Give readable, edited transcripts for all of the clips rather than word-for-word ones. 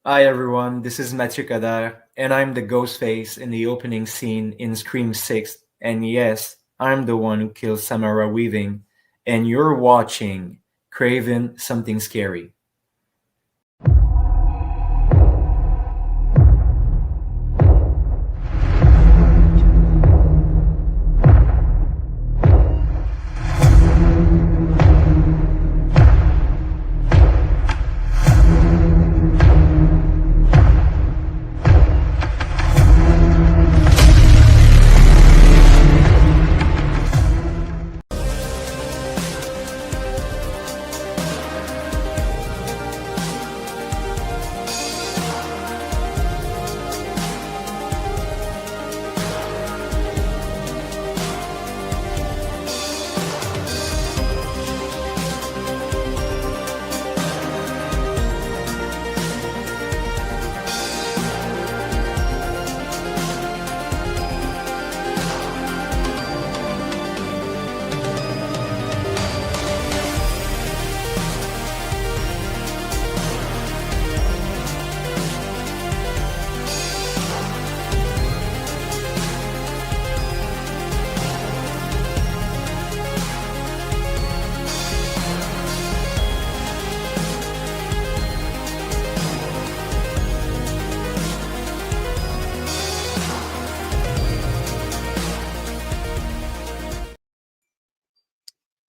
Hi everyone, this is Mathieu Kadar, and I'm the ghost face in the opening scene in Scream 6. And yes, I'm the one who kills Samara Weaving, and you're watching Craven Something Scary.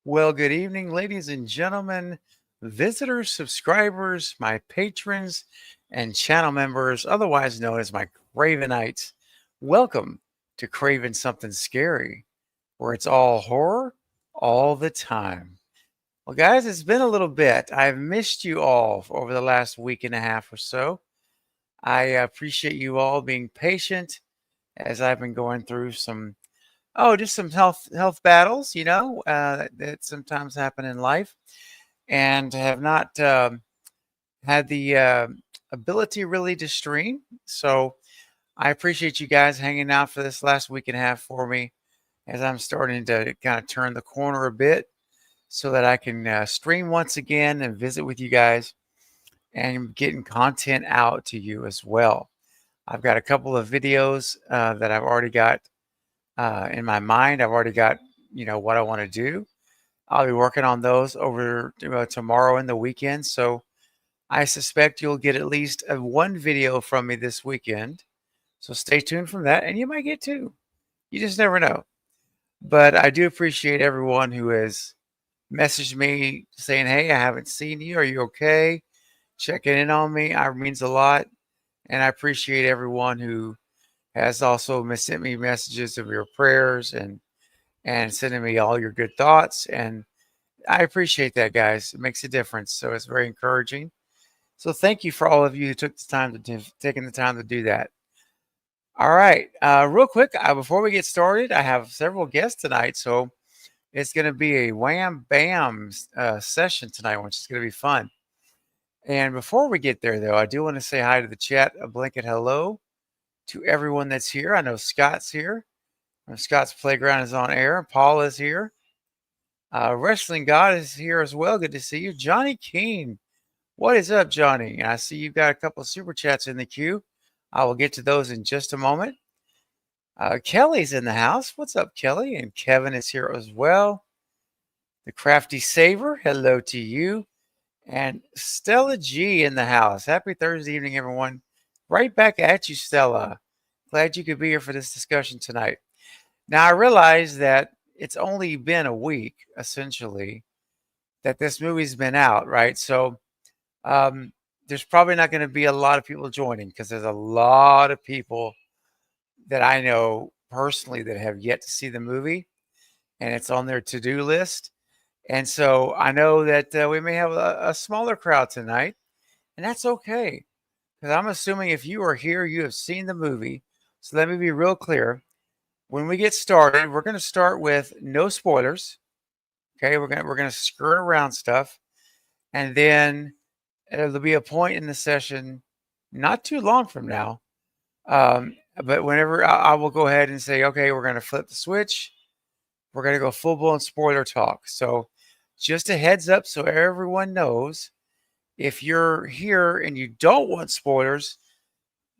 Well, good evening, ladies and gentlemen, visitors, subscribers, my patrons, and channel members, otherwise known as my Cravenites. Welcome to Craven Something Scary, where it's all horror all the time. Well, guys, it's been a little bit. I've missed you all over the last week and a half or so. I appreciate you all being patient as I've been going through just some health battles, that sometimes happen in life, and have not had the ability really to stream. So I appreciate you guys hanging out for this last week and a half for me, as I'm starting to kind of turn the corner a bit, so that I can stream once again and visit with you guys and getting content out to you as well. I've got a couple of videos that I've already got in my mind. I've already got, what I want to do. I'll be working on those over tomorrow and the weekend. So I suspect you'll get at least one video from me this weekend. So stay tuned from that, and you might get two. You just never know. But I do appreciate everyone who has messaged me saying, "Hey, I haven't seen you. Are you okay?" Checking in on me. It means a lot. And I appreciate everyone who has also sent me messages of your prayers and sending me all your good thoughts. And I appreciate that, guys. It makes a difference. So it's very encouraging. So thank you for all of you who took the time taking the time to do that. All right, real quick, before we get started, I have several guests tonight, so it's going to be a wham bam session tonight, which is going to be fun. And before we get there, though, I do want to say hi to the chat, a blanket hello to everyone that's here. I know Scott's here. Scott's Playground is on air. Paul is here. Wrestling God is here as well. Good to see you. Johnny Keene. What is up, Johnny? I see you've got a couple of super chats in the queue. I will get to those in just a moment. Kelly's in the house. What's up, Kelly? And Kevin is here as well. The Crafty Saver. Hello to you. And Stella G in the house. Happy Thursday evening, everyone. Right back at you, Stella. Glad you could be here for this discussion tonight. Now, I realize that it's only been a week, essentially, that this movie's been out, right? So there's probably not going to be a lot of people joining, because there's a lot of people that I know personally that have yet to see the movie, and it's on their to-do list. And so I know that we may have a smaller crowd tonight, and that's okay, because I'm assuming if you are here, you have seen the movie. So let me be real clear. When we get started, we're going to start with no spoilers. Okay, we're going to skirt around stuff, and then there'll be a point in the session, not too long from now, but whenever I will go ahead and say, okay, we're going to flip the switch. We're going to go full blown spoiler talk. So just a heads up, so everyone knows If you're here and you don't want spoilers,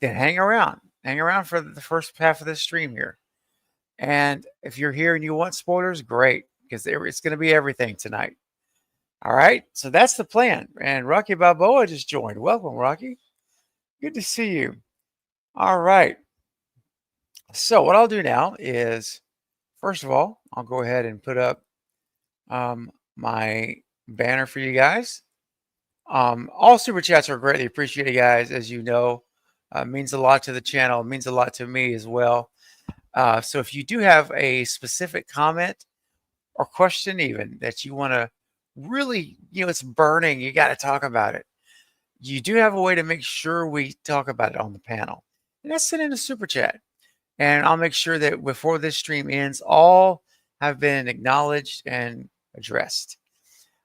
then hang around. Hang around for the first half of this stream here. And if you're here and you want spoilers, great, because it's going to be everything tonight. All right, so that's the plan. And Rocky Balboa just joined. Welcome, Rocky. Good to see you. All right. So what I'll do now is, first of all, I'll go ahead and put up my banner for you guys. All super chats are greatly appreciated, guys. As you know, means a lot to the channel. It means a lot to me as well. So if you do have a specific comment or question, even that you want to really, it's burning, you got to talk about it. You do have a way to make sure we talk about it on the panel, and that's send in a super chat. And I'll make sure that before this stream ends, all have been acknowledged and addressed.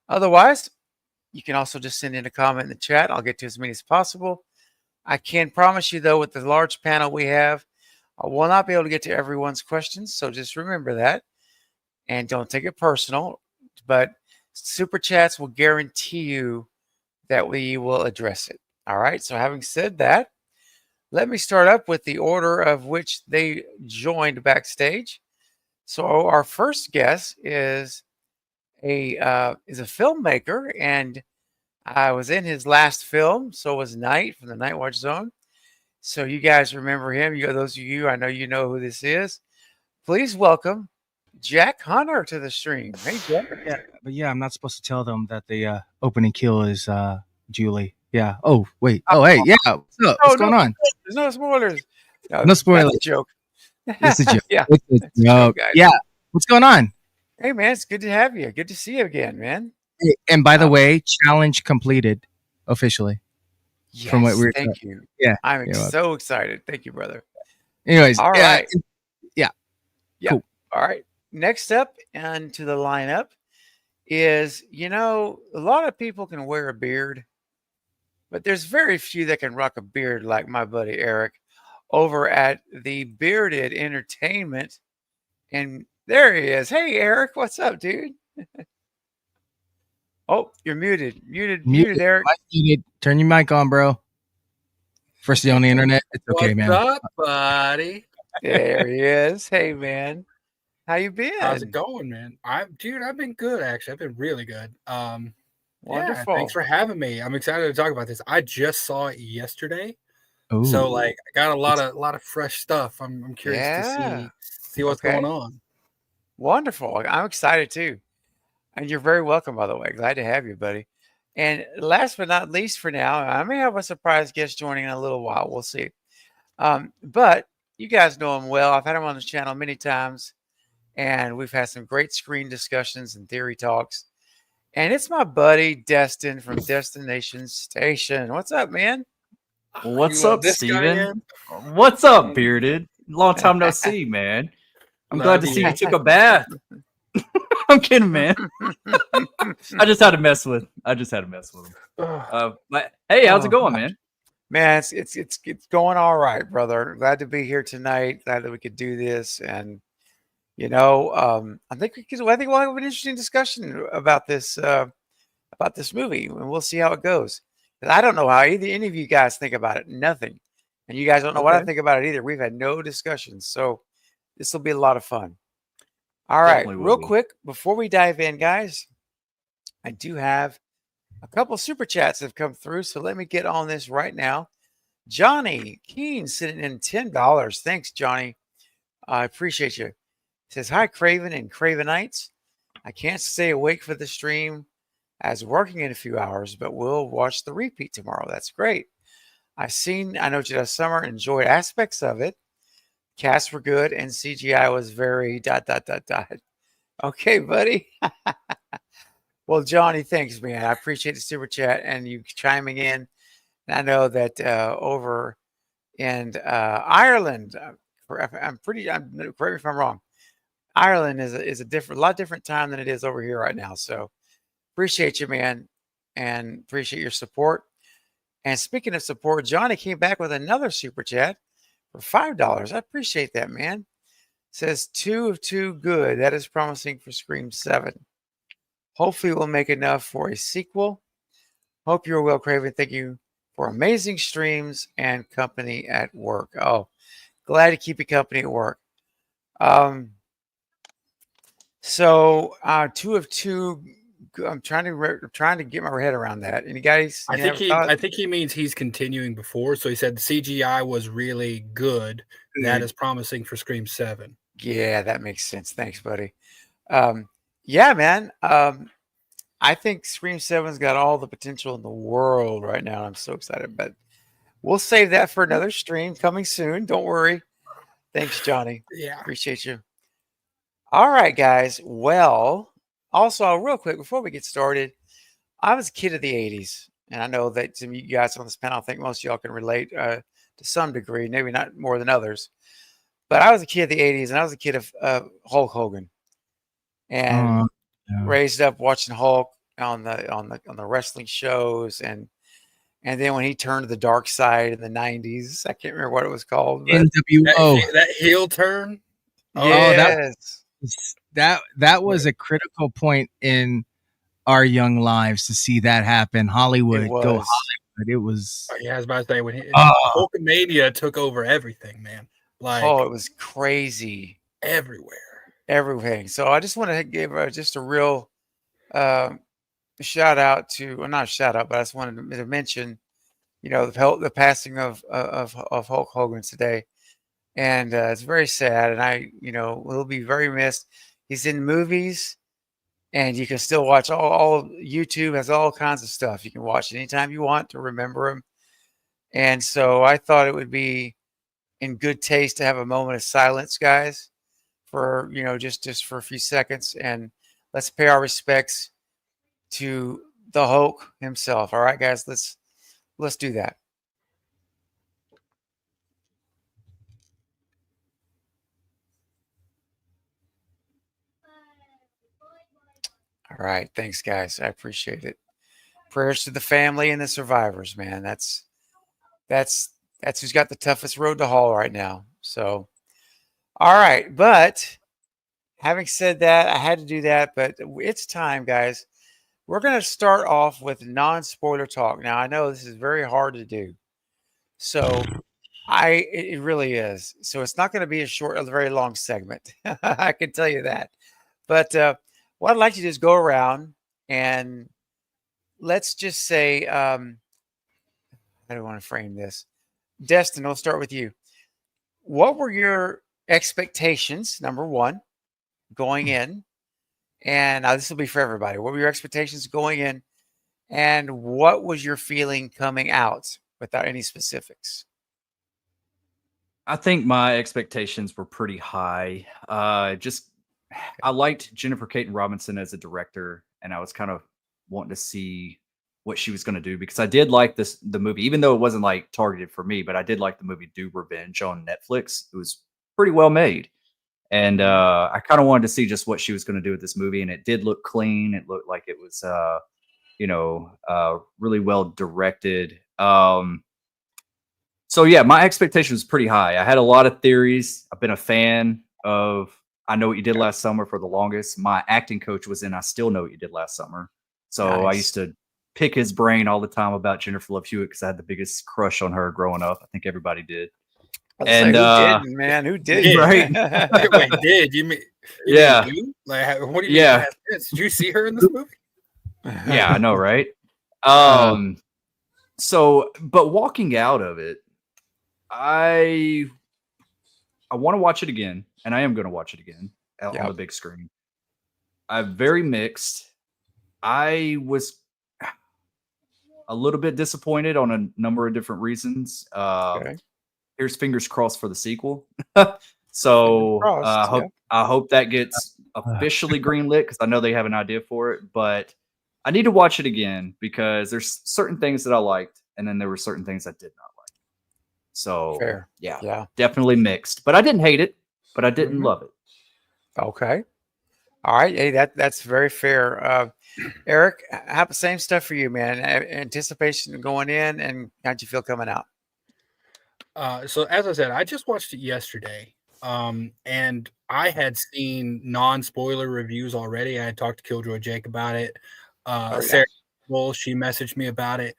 Otherwise, you can also just send in a comment in the chat. I'll get to as many as possible. I can promise you, though, with the large panel we have, I will not be able to get to everyone's questions. So just remember that and don't take it personal. But super chats will guarantee you that we will address it. All right. So having said that, let me start up with the order of which they joined backstage. So our first guest is a filmmaker, and I was in his last film. So was Knight from the Night Watch Zone. So you guys remember him. Those of you, I know you know who this is. Please welcome Jack Hunter to the stream. Hey, Jack. Yeah, I'm not supposed to tell them that the opening kill is Julie. Yeah. Oh, wait. Oh, hey. Yeah. What's up? What's going on? There's no spoilers. No spoilers. That's a joke. It's a joke. Yeah. It's a joke. Yeah. What's going on? Hey, man. It's good to have you. Good to see you again, man. Hey, and by the way, challenge completed officially. Yes. From what we're thank you. Yeah. I'm so excited. Thank you, brother. Anyways. All right. Yeah. Cool. All right. Next up into the lineup is, a lot of people can wear a beard, but there's very few that can rock a beard like my buddy Eric over at the Bearded Entertainment. And there he is. Hey, Eric, what's up, dude? Oh, you're muted. Muted, Eric. Muted. Turn your mic on, bro. First day on the internet. It's okay, man. What's up, buddy? There he is. Hey, man. How you been? How's it going, man? I've been good, actually. I've been really good. Wonderful. Yeah, thanks for having me. I'm excited to talk about this. I just saw it yesterday. Ooh. So I got a lot of fresh stuff. I'm curious to see what's going on. Wonderful. I'm excited too. And you're very welcome, by the way. Glad to have you, buddy. And last but not least for now, I may have a surprise guest joining in a little while. We'll see. But you guys know him well. I've had him on the channel many times, and we've had some great screen discussions and theory talks. And it's my buddy Destin from Destination Station. What's up, man? What's up, Steven? What's up, Bearded? Long time no see, man. I'm glad to see you took a bath. I'm kidding, man. I just had to mess with him. But hey, how's it going, man? Man, it's going all right, brother. Glad to be here tonight. Glad that we could do this, and I think we'll have an interesting discussion about this movie, and we'll see how it goes. I don't know how any of you guys think about it. Nothing, and you guys don't know what I think about it either. We've had no discussions, so this will be a lot of fun. All right, real quick before we dive in, guys, I do have a couple super chats that have come through, so let me get on this right now. Johnny Keen sending in $10. Thanks, Johnny. I appreciate you. Says, hi, Craven and Cravenites. I can't stay awake for the stream as working in a few hours, but we'll watch the repeat tomorrow. That's great. I know Jedi Summer, enjoyed aspects of it. Casts were good, and CGI was very ... Okay, buddy. Well, Johnny, thanks, man. I appreciate the super chat and you chiming in. And I know that over in Ireland, correct me if I'm wrong. Ireland is a lot different time than it is over here right now. So appreciate you, man, and appreciate your support. And speaking of support, Johnny came back with another super chat for $5. I appreciate that, man. Says 2 of 2 good. That is promising for Scream 7. Hopefully we'll make enough for a sequel. Hope you're well, Craven. Thank you for amazing streams and company at work. Oh, glad to keep you company at work. So 2 of 2. I'm trying to get my head around that. Any guys? I think he means he's continuing before. So he said the CGI was really good. That is promising for Scream 7. Yeah, that makes sense. Thanks, buddy. Yeah, man. I think Scream 7's got all the potential in the world right now. I'm so excited, but we'll save that for another stream coming soon. Don't worry. Thanks, Johnny. Yeah. Appreciate you. All right, guys. Well, also, real quick, before we get started, I was a kid of the 80s, and I know that some of you guys on this panel, I think most of y'all can relate to some degree, maybe not more than others. But I was a kid of the 80s, and I was a kid of Hulk Hogan, and raised up watching Hulk on the wrestling shows, and then when he turned to the dark side in the 90s, I can't remember what it was called. NWO. That heel turn. Yes. That was a critical point in our young lives to see that happen. Hollywood, go Hollywood. It was. Yeah, I was about to say when Hulkamania took over everything, man. Like, it was crazy everywhere. So I just want to give just a real shout out to, well, not a shout out, but I just wanted to mention, the passing of Hulk Hogan today, and it's very sad, and will be very missed. He's in movies, and you can still watch all YouTube has all kinds of stuff you can watch anytime you want to remember him. And so I thought it would be in good taste to have a moment of silence, guys, for just for a few seconds, and let's pay our respects to the Hulk himself. All right, guys, let's do that. All right, thanks, guys. I appreciate it. Prayers to the family and the survivors, man. That's who's got the toughest road to haul right now. So, all right, but having said that, I had to do that, but it's time, guys. We're going to start off with non-spoiler talk. Now, I know this is very hard to do. So it really is. So it's not going to be a very long segment. I can tell you that. But what I'd like to do is go around and let's just say, I don't want to frame this. Destin, I'll start with you. What were your expectations, number one, going in? And this will be for everybody. What were your expectations going in? And what was your feeling coming out without any specifics? I think my expectations were pretty high. I liked Jennifer Caton Robinson as a director, and I was kind of wanting to see what she was going to do, because I did like the movie, even though it wasn't like targeted for me, but I did like the movie Do Revenge on Netflix. It was pretty well made. And I kind of wanted to see just what she was going to do with this movie. And it did look clean. It looked like it was, really well directed. So yeah, my expectation was pretty high. I had a lot of theories. I've been a fan of I Know What You Did Last Summer for the longest. My acting coach was in I Still Know What You Did Last Summer. So nice. I used to pick his brain all the time about Jennifer Love Hewitt because I had the biggest crush on her growing up. I think everybody did. And who didn't, man? Who did? Right? Wait, did you mean? Yeah. Like, what do you mean? Did you see her in this movie? Yeah, I know, right? So, but walking out of it, I want to watch it again, and I am going to watch it again on the big screen. I'm very mixed. I was a little bit disappointed on a number of different reasons. Here's fingers crossed for the sequel. So I hope that gets officially greenlit, because I know they have an idea for it. But I need to watch it again because there's certain things that I liked, and then there were certain things I did not like. So yeah, definitely mixed. But I didn't hate it, but I didn't love it. Okay. All right. Hey, that's very fair. Eric, have the same stuff for you, man. Anticipation going in, and how'd you feel coming out? So as I said, I just watched it yesterday, and I had seen non-spoiler reviews already. I had talked to Killjoy Jake about it. Sarah people. She messaged me about it.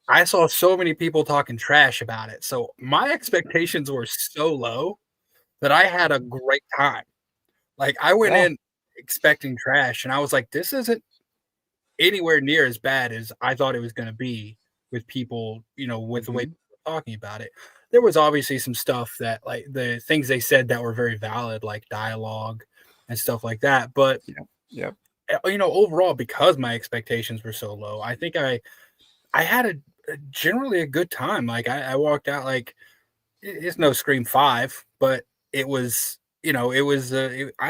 I saw so many people talking trash about it. So my expectations were so low that I had a great time. Like I went in expecting trash, and I was like, this isn't anywhere near as bad as I thought it was going to be with people, with the way people were talking about it. There was obviously some stuff that, like, the things they said that were very valid, like dialogue and stuff like that. But, overall, because my expectations were so low, I think I had generally a good time. Like I walked out like it's no Scream 5, but it was, I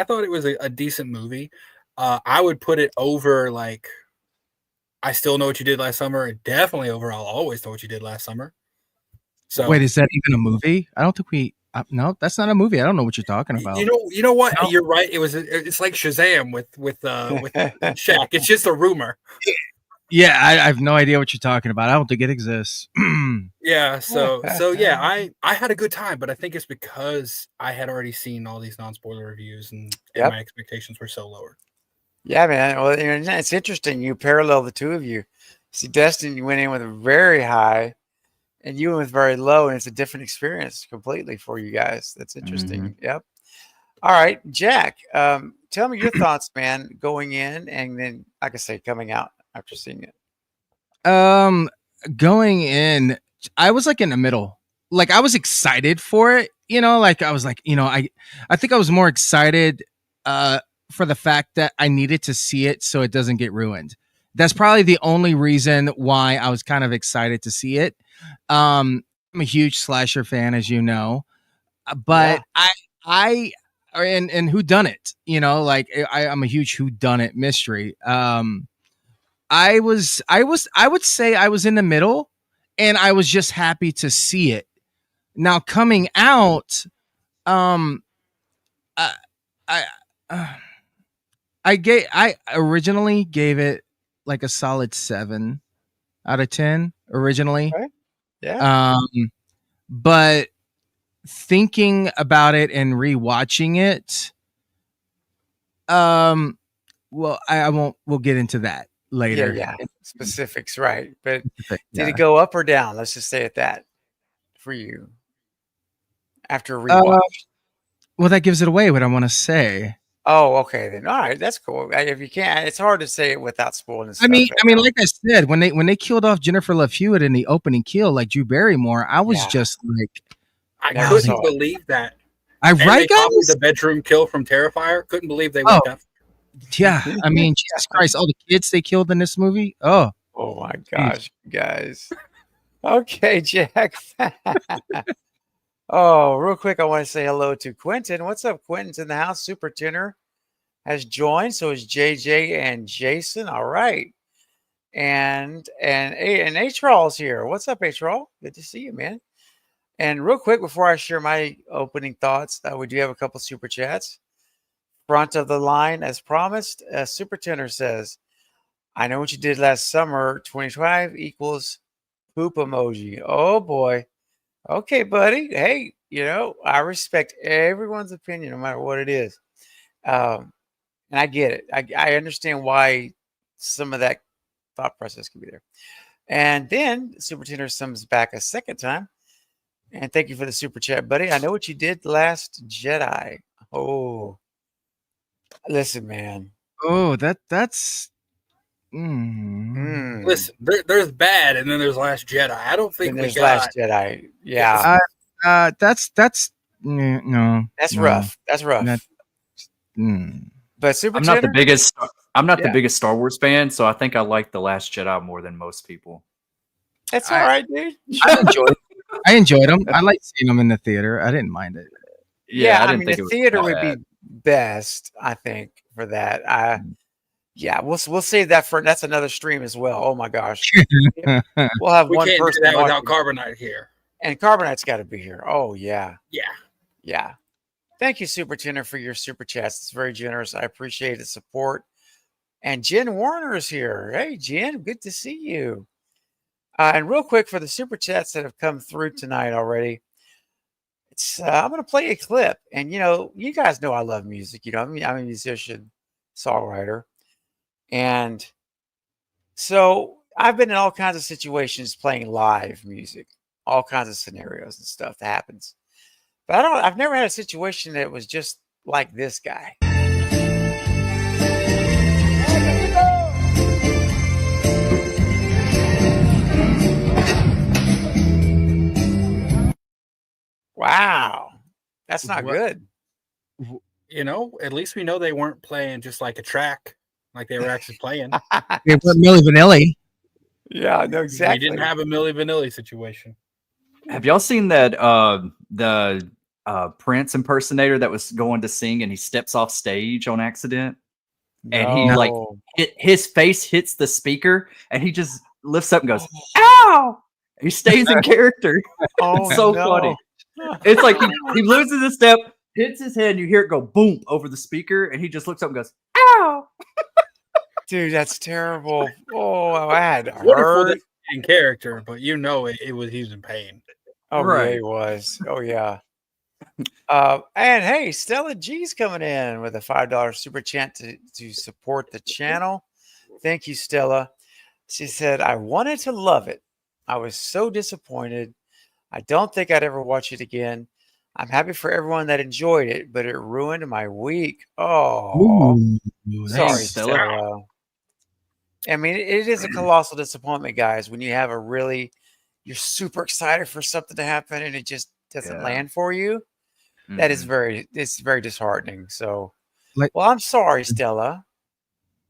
thought it was a decent movie. I would put it over like I Still Know What You Did Last Summer. Definitely over I'll Always Know What You Did Last Summer. So wait, is that even a movie? I don't think we. No, that's not a movie. I don't know what you're talking about. You know what? No. You're right. It's like Shazam with Shaq. It's just a rumor. Yeah, I have no idea what you're talking about. I don't think it exists. Yeah, so yeah, I had a good time, but I think it's because I had already seen all these non-spoiler reviews and my expectations were so lower. Yeah, man. Well, it's interesting. You parallel the two of you. See, Destin, you went in with a very high, and you went with very low, and it's a different experience completely for you guys. That's interesting. Yep. All right, Jack. Tell me your thoughts, man, going in, and then, like I say, coming out after seeing it. Going in, I was like in the middle. Like I was excited for it, like I was like, I think I was more excited for the fact that I needed to see it so it doesn't get ruined. That's probably the only reason why I was kind of excited to see it. I'm a huge slasher fan, as you know, but I whodunit, like I'm a huge whodunit mystery. I would say I was in the middle, and I was just happy to see it. Now coming out, I originally gave it like a solid 7 out of 10 originally. Okay. Yeah. But thinking about it and rewatching it, well, I won't. We'll get into that later. Yeah. Specifics, right? But did it go up or down? Let's just say it that for you after a rewatch. Well, that gives it away. What I want to say. Oh, okay then. All right, that's cool. If you can't, it's hard to say it without spoiling stuff. I mean, like I said, when they killed off Jennifer Love Hewitt in the opening kill, like Drew Barrymore, I was just like, I couldn't believe that. Right, guys? The bedroom kill from Terrifier. Couldn't believe they went that. Yeah, I mean, Jesus Christ, all the kids they killed in this movie. Oh my gosh, guys. Okay, Jack. Oh, real quick, I want to say hello to Quentin. What's up, Quentin's in the house. Super Tenor has joined. So is JJ and Jason. All right. And H-Roll's here. What's up, H-Roll? Good to see you, man. And real quick, before I share my opening thoughts, we do have a couple super chats. Front of the line, as promised, Super Tenor says, I know what you did last summer. 25 equals poop emoji. Oh, boy. Okay, buddy. Hey, I respect everyone's opinion, no matter what it is. And I get it. I understand why some of that thought process can be there. And then Super Tenor comes back a second time. And thank you for the super chat, buddy. I know what you did last Jedi. Oh, listen, man. Oh, that's. Listen, there's bad, and then there's Last Jedi. I don't think there's Last Jedi. Yeah, that's no. That's rough. That's rough. But Super Tenor? I'm not the biggest Star Wars fan, so I think I like The Last Jedi more than most people. That's all right, dude. I enjoyed them. I liked seeing them in the theater. I didn't mind it. Yeah, I mean, the theater would be best, I think, for that. Yeah, we'll save that for that's another stream as well. Oh my gosh, we'll have one person do that without Carbonite here, and Carbonite's got to be here. Oh yeah. Thank you, Super Tenor, for your super chats. It's very generous. I appreciate the support. And Jen Warner is here. Hey, Jen, good to see you. And real quick for the super chats that have come through tonight already, I'm going to play a clip. And you guys know I love music. I'm a musician, songwriter. And So I've been in all kinds of situations playing live music, all kinds of scenarios and stuff that happens. But I've never had a situation that was just like this guy. Wow. That's not What- good. You know, at least we know they weren't playing just like a track, like they were actually playing. They put Milli Vanilli. Yeah, no, exactly. We didn't have a Milli Vanilli situation. Have y'all seen that the Prince impersonator that was going to sing and he steps off stage on accident? And he like his face hits the speaker and he just lifts up and goes, "Ow!" He stays in character. Oh, It's so funny. It's like he loses a step, hits his head, and you hear it go boom over the speaker, and he just looks up and goes, "Ow!" Dude, that's terrible. Oh, I had Wonderful heard. that in character, but you know he was in pain. Oh, yeah, Right. he was. Oh, yeah. And hey, Stella G's coming in with a $5 super chat to support the channel. Thank you, Stella. She said, I wanted to love it. I was so disappointed. I don't think I'd ever watch it again. I'm happy for everyone that enjoyed it, but it ruined my week. Oh, sorry, Thanks, Stella. Stella. I mean, it is a colossal disappointment, guys, when you have you're super excited for something to happen and it just doesn't land for you. That is it's very disheartening. So, well, I'm sorry, Stella.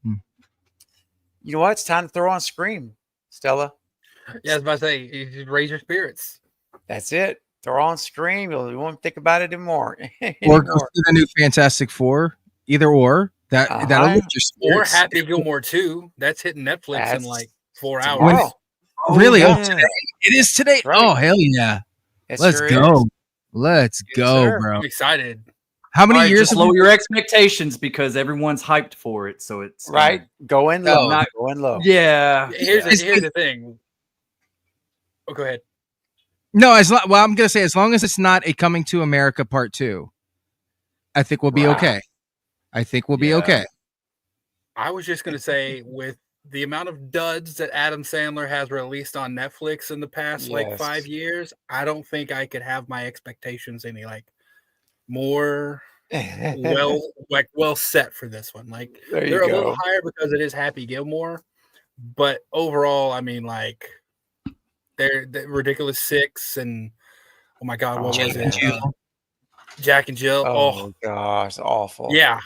You know what? It's time to throw on Scream, Stella. Yeah, I was about to say, you just raise your spirits. That's it. Throw on Scream. You won't think about it anymore. Or go see the new Fantastic Four. Either or. That'll lift your spirits. Or Happy Gilmore 2. That's hitting Netflix in like 4 hours. Tomorrow. Really? Oh, today? It is today. Right. Oh, hell yeah. It Let's sure go. is. Let's go, bro. I'm excited. How many years? Just lower your expectations because everyone's hyped for it. So it's right. Go in low. Go in low. Yeah. Here's the thing. Oh, go ahead. No, I'm gonna say as long as it's not a Coming to America Part 2, I think we'll be okay. I think we'll be okay. I was just gonna say, with the amount of duds that Adam Sandler has released on Netflix in the past like 5 years, I don't think I could have my expectations any like more well set for this one. Like they're a little higher because it is Happy Gilmore, but overall, I mean, like they're Ridiculous Six and oh my god, what was it? Jack and Jill. Oh gosh, awful. Yeah,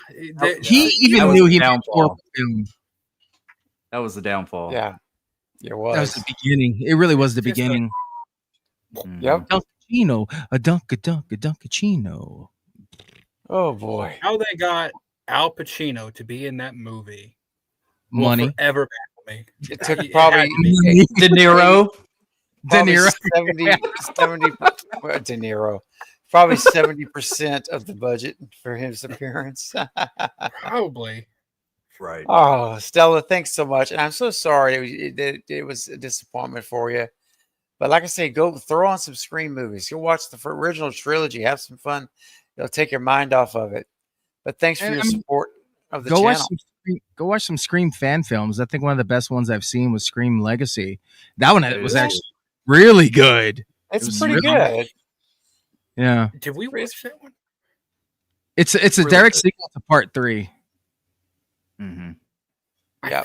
he even knew he made horrible film. That was the downfall. Yeah, it was. That was the beginning. It really was the beginning. Yep. Dunkachino, a Dunkachino. Oh boy, how they got Al Pacino to be in that movie? Money. Forever back with me. It took probably De Niro. De Niro. 70 De Niro. Probably 70% of the budget for his appearance. Probably. Right. Oh, Stella, thanks so much. And I'm so sorry it was a disappointment for you. But like I say, go throw on some Scream movies. Go watch the original trilogy. Have some fun. It'll take your mind off of it. But thanks for your support of the channel. Go watch some Scream fan films. I think one of the best ones I've seen was Scream Legacy. That one was actually really good. It's pretty good. Yeah. Did we watch that one? It's a direct sequel to Part 3. Yeah.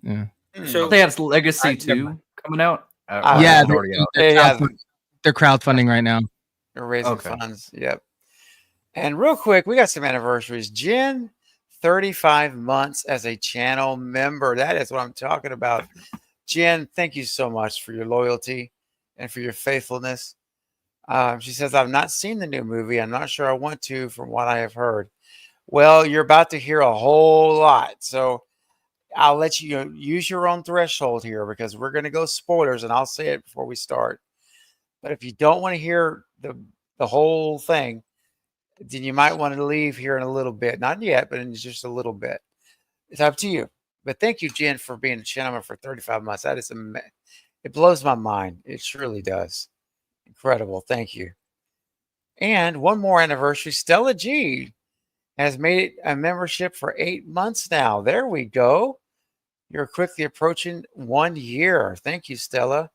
Yeah. So they have Legacy 2 coming out. Yeah, they're crowdfunding right now. They're raising funds. Yep. And real quick, we got some anniversaries. Jen, 35 months as a channel member. That is what I'm talking about. Jen, thank you so much for your loyalty and for your faithfulness. She says, I've not seen the new movie. I'm not sure I want to from what I have heard. Well, you're about to hear a whole lot. So I'll let you use your own threshold here because we're going to go spoilers and I'll say it before we start. But if you don't want to hear the whole thing, then you might want to leave here in a little bit. Not yet, but in just a little bit. It's up to you. But thank you, Jen, for being a channel member for 35 months. That is it blows my mind. It surely does. Incredible. Thank you. And one more anniversary. Stella G has made a membership for 8 months now. There we go. You're quickly approaching 1 year. Thank you, Stella,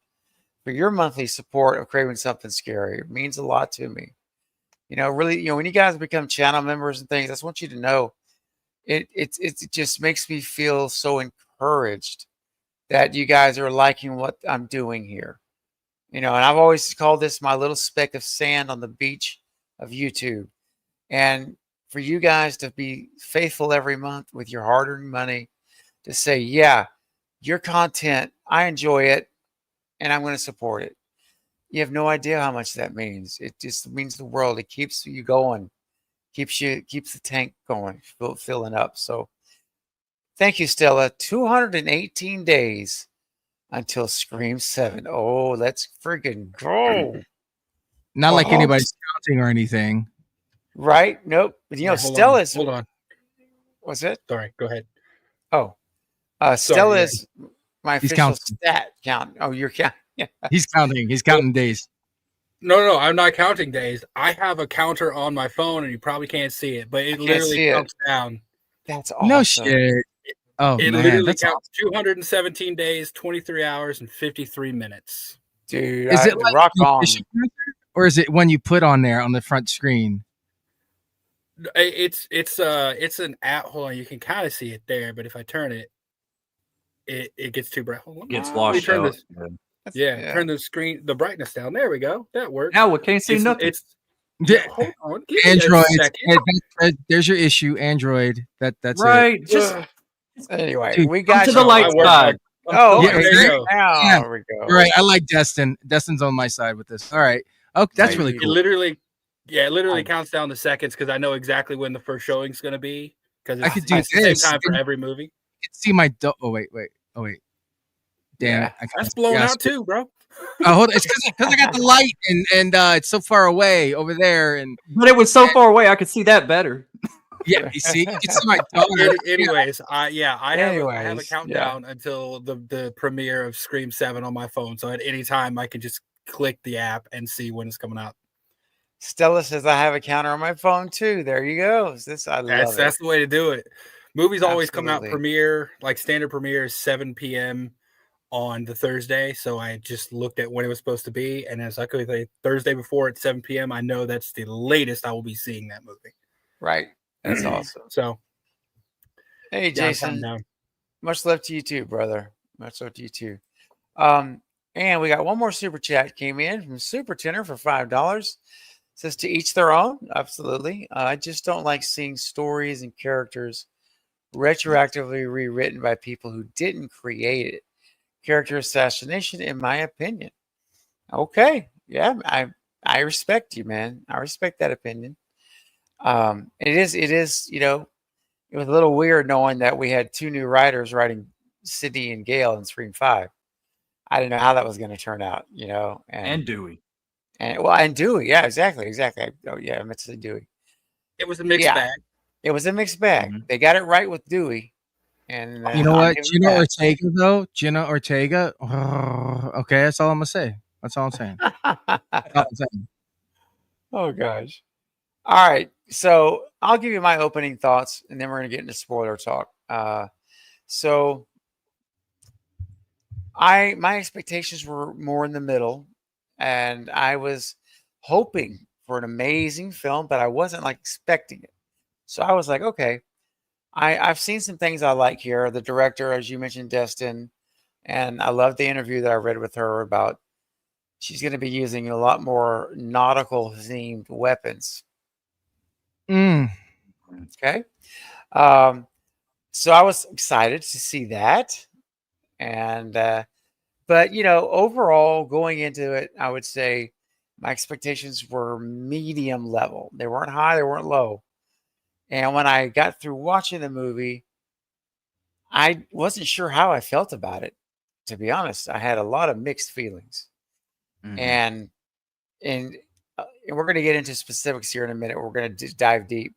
for your monthly support of Craving Something Scary. It means a lot to me. Really, when you guys become channel members and things, I just want you to know it just makes me feel so encouraged that you guys are liking what I'm doing here. And I've always called this my little speck of sand on the beach of YouTube. And for you guys to be faithful every month with your hard-earned money to say, yeah, your content, I enjoy it, and I'm going to support it. You have no idea how much that means. It just means the world. It keeps you going, keeps the tank going, filling up. So thank you, Stella. 218 days until Scream 7. Oh, let's freaking go. Not like anybody's counting or anything. Right? Nope. Stella's. Hold on. What's it? Sorry, go ahead. Oh, Stella's my official stat count. Oh, you're counting. Yeah. He's counting. He's counting days. No, I'm not counting days. I have a counter on my phone, and you probably can't see it, but it literally counts down. That's awesome. No shit. Oh, it man, literally counts 217 days, 23 hours, and 53 minutes. Dude, is it like rock on? Or is it when you put on there on the front screen? It's an app. Hold on, you can kind of see it there, but if I turn it, it gets too bright. Gets washed out. Turn the screen, the brightness down. There we go. That works. Now we can't see nothing. Hold on. Android. There's your issue. Android. That's right. It. Anyway, Dude, we got to the light side. Oh, yeah, there we go. Right. I like Destin. Destin's on my side with this. All right. Oh, that's really cool. It literally counts down the seconds because I know exactly when the first showing's going to be. Because I could do the same time for every movie. You can see my. Oh wait. Damn it! That's blown out too, bro. Oh, hold on. It's because I got the light and it's so far away over there, but it was so far away I could see that better. Yeah, you see my daughter. Anyways, I have a countdown until the premiere of Scream 7 on my phone. So at any time I can just click the app and see when it's coming out. Stella says I have a counter on my phone too. There you go. That's the way to do it. Movies always come out premiere, like standard premiere is 7 p.m. on the Thursday. So I just looked at when it was supposed to be, and it's like Thursday before at 7 p.m. I know that's the latest I will be seeing that movie. Right. That's awesome. So, hey, Jason, much love to you too, brother. Much love to you too. And we got one more super chat came in from Super Tenor for $5. Says to each their own. Absolutely. I just don't like seeing stories and characters retroactively rewritten by people who didn't create it. Character assassination, in my opinion. Okay. Yeah, I respect you, man. I respect that opinion. It is, it was a little weird knowing that we had two new writers writing Sydney and Gale in Scream 5. I didn't know how that was going to turn out, and Dewey. And Dewey. Yeah, exactly. Oh yeah, I meant to say Dewey. It was a mixed bag. It was a mixed bag. Mm-hmm. They got it right with Dewey. And you know what? Gina Ortega, though. Gina Ortega. Oh, okay, that's all I'm going to say. That's all I'm saying. Oh, gosh. All right. So I'll give you my opening thoughts, and then we're going to get into spoiler talk. So my expectations were more in the middle, and I was hoping for an amazing film, but I wasn't expecting it. So I was like, okay, I've seen some things I like here. The director, as you mentioned, Destin, and I love the interview that I read with her about she's going to be using a lot more nautical themed weapons. Okay. So I was excited to see that. And, but, overall going into it, I would say my expectations were medium level. They weren't high, they weren't low. And when I got through watching the movie, I wasn't sure how I felt about it. To be honest, I had a lot of mixed feelings. Mm-hmm. And we're going to get into specifics here in a minute. We're going to dive deep.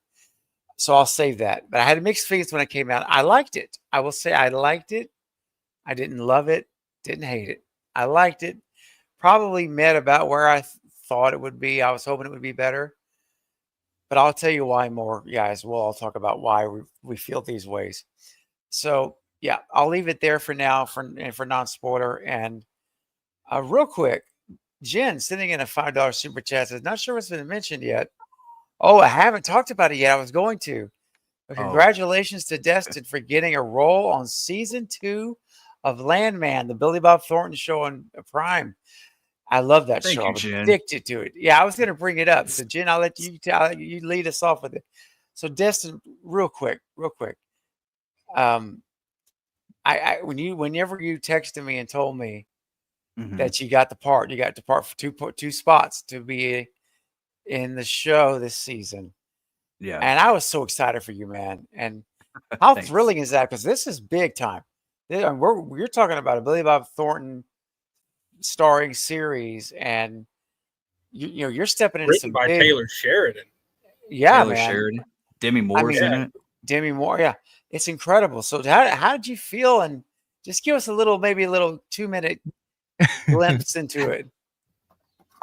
So I'll save that. But I had mixed feelings when it came out. I liked it. I will say I liked it. I didn't love it. Didn't hate it. I liked it. Probably met about where I thought it would be. I was hoping it would be better. But I'll tell you why more, guys. We'll all talk about why we feel these ways. So, yeah, I'll leave it there for now for non-spoiler. And real quick, Jen sending in a $5 super chat says, not sure what's been mentioned yet. Oh, I haven't talked about it yet. I was going to. But congratulations to Destin for getting a role on season 2 of Landman, the Billy Bob Thornton show on Prime. I love that show. I'm addicted to it. Yeah, I was going to bring it up. So, Jen, I'll let you lead us off with it. So, Destin, real quick. Whenever you texted me and told me that you got the part for two spots to be in the show this season. Yeah. And I was so excited for you, man. And how thrilling is that? Because this is big time. You're talking about a Billy Bob Thornton starring series, and you're stepping into written by Taylor Sheridan. Yeah, Taylor Sheridan. Demi Moore's in it. Demi Moore, yeah. It's incredible. So how did you feel? And just give us maybe a little 2-minute glimpse into it.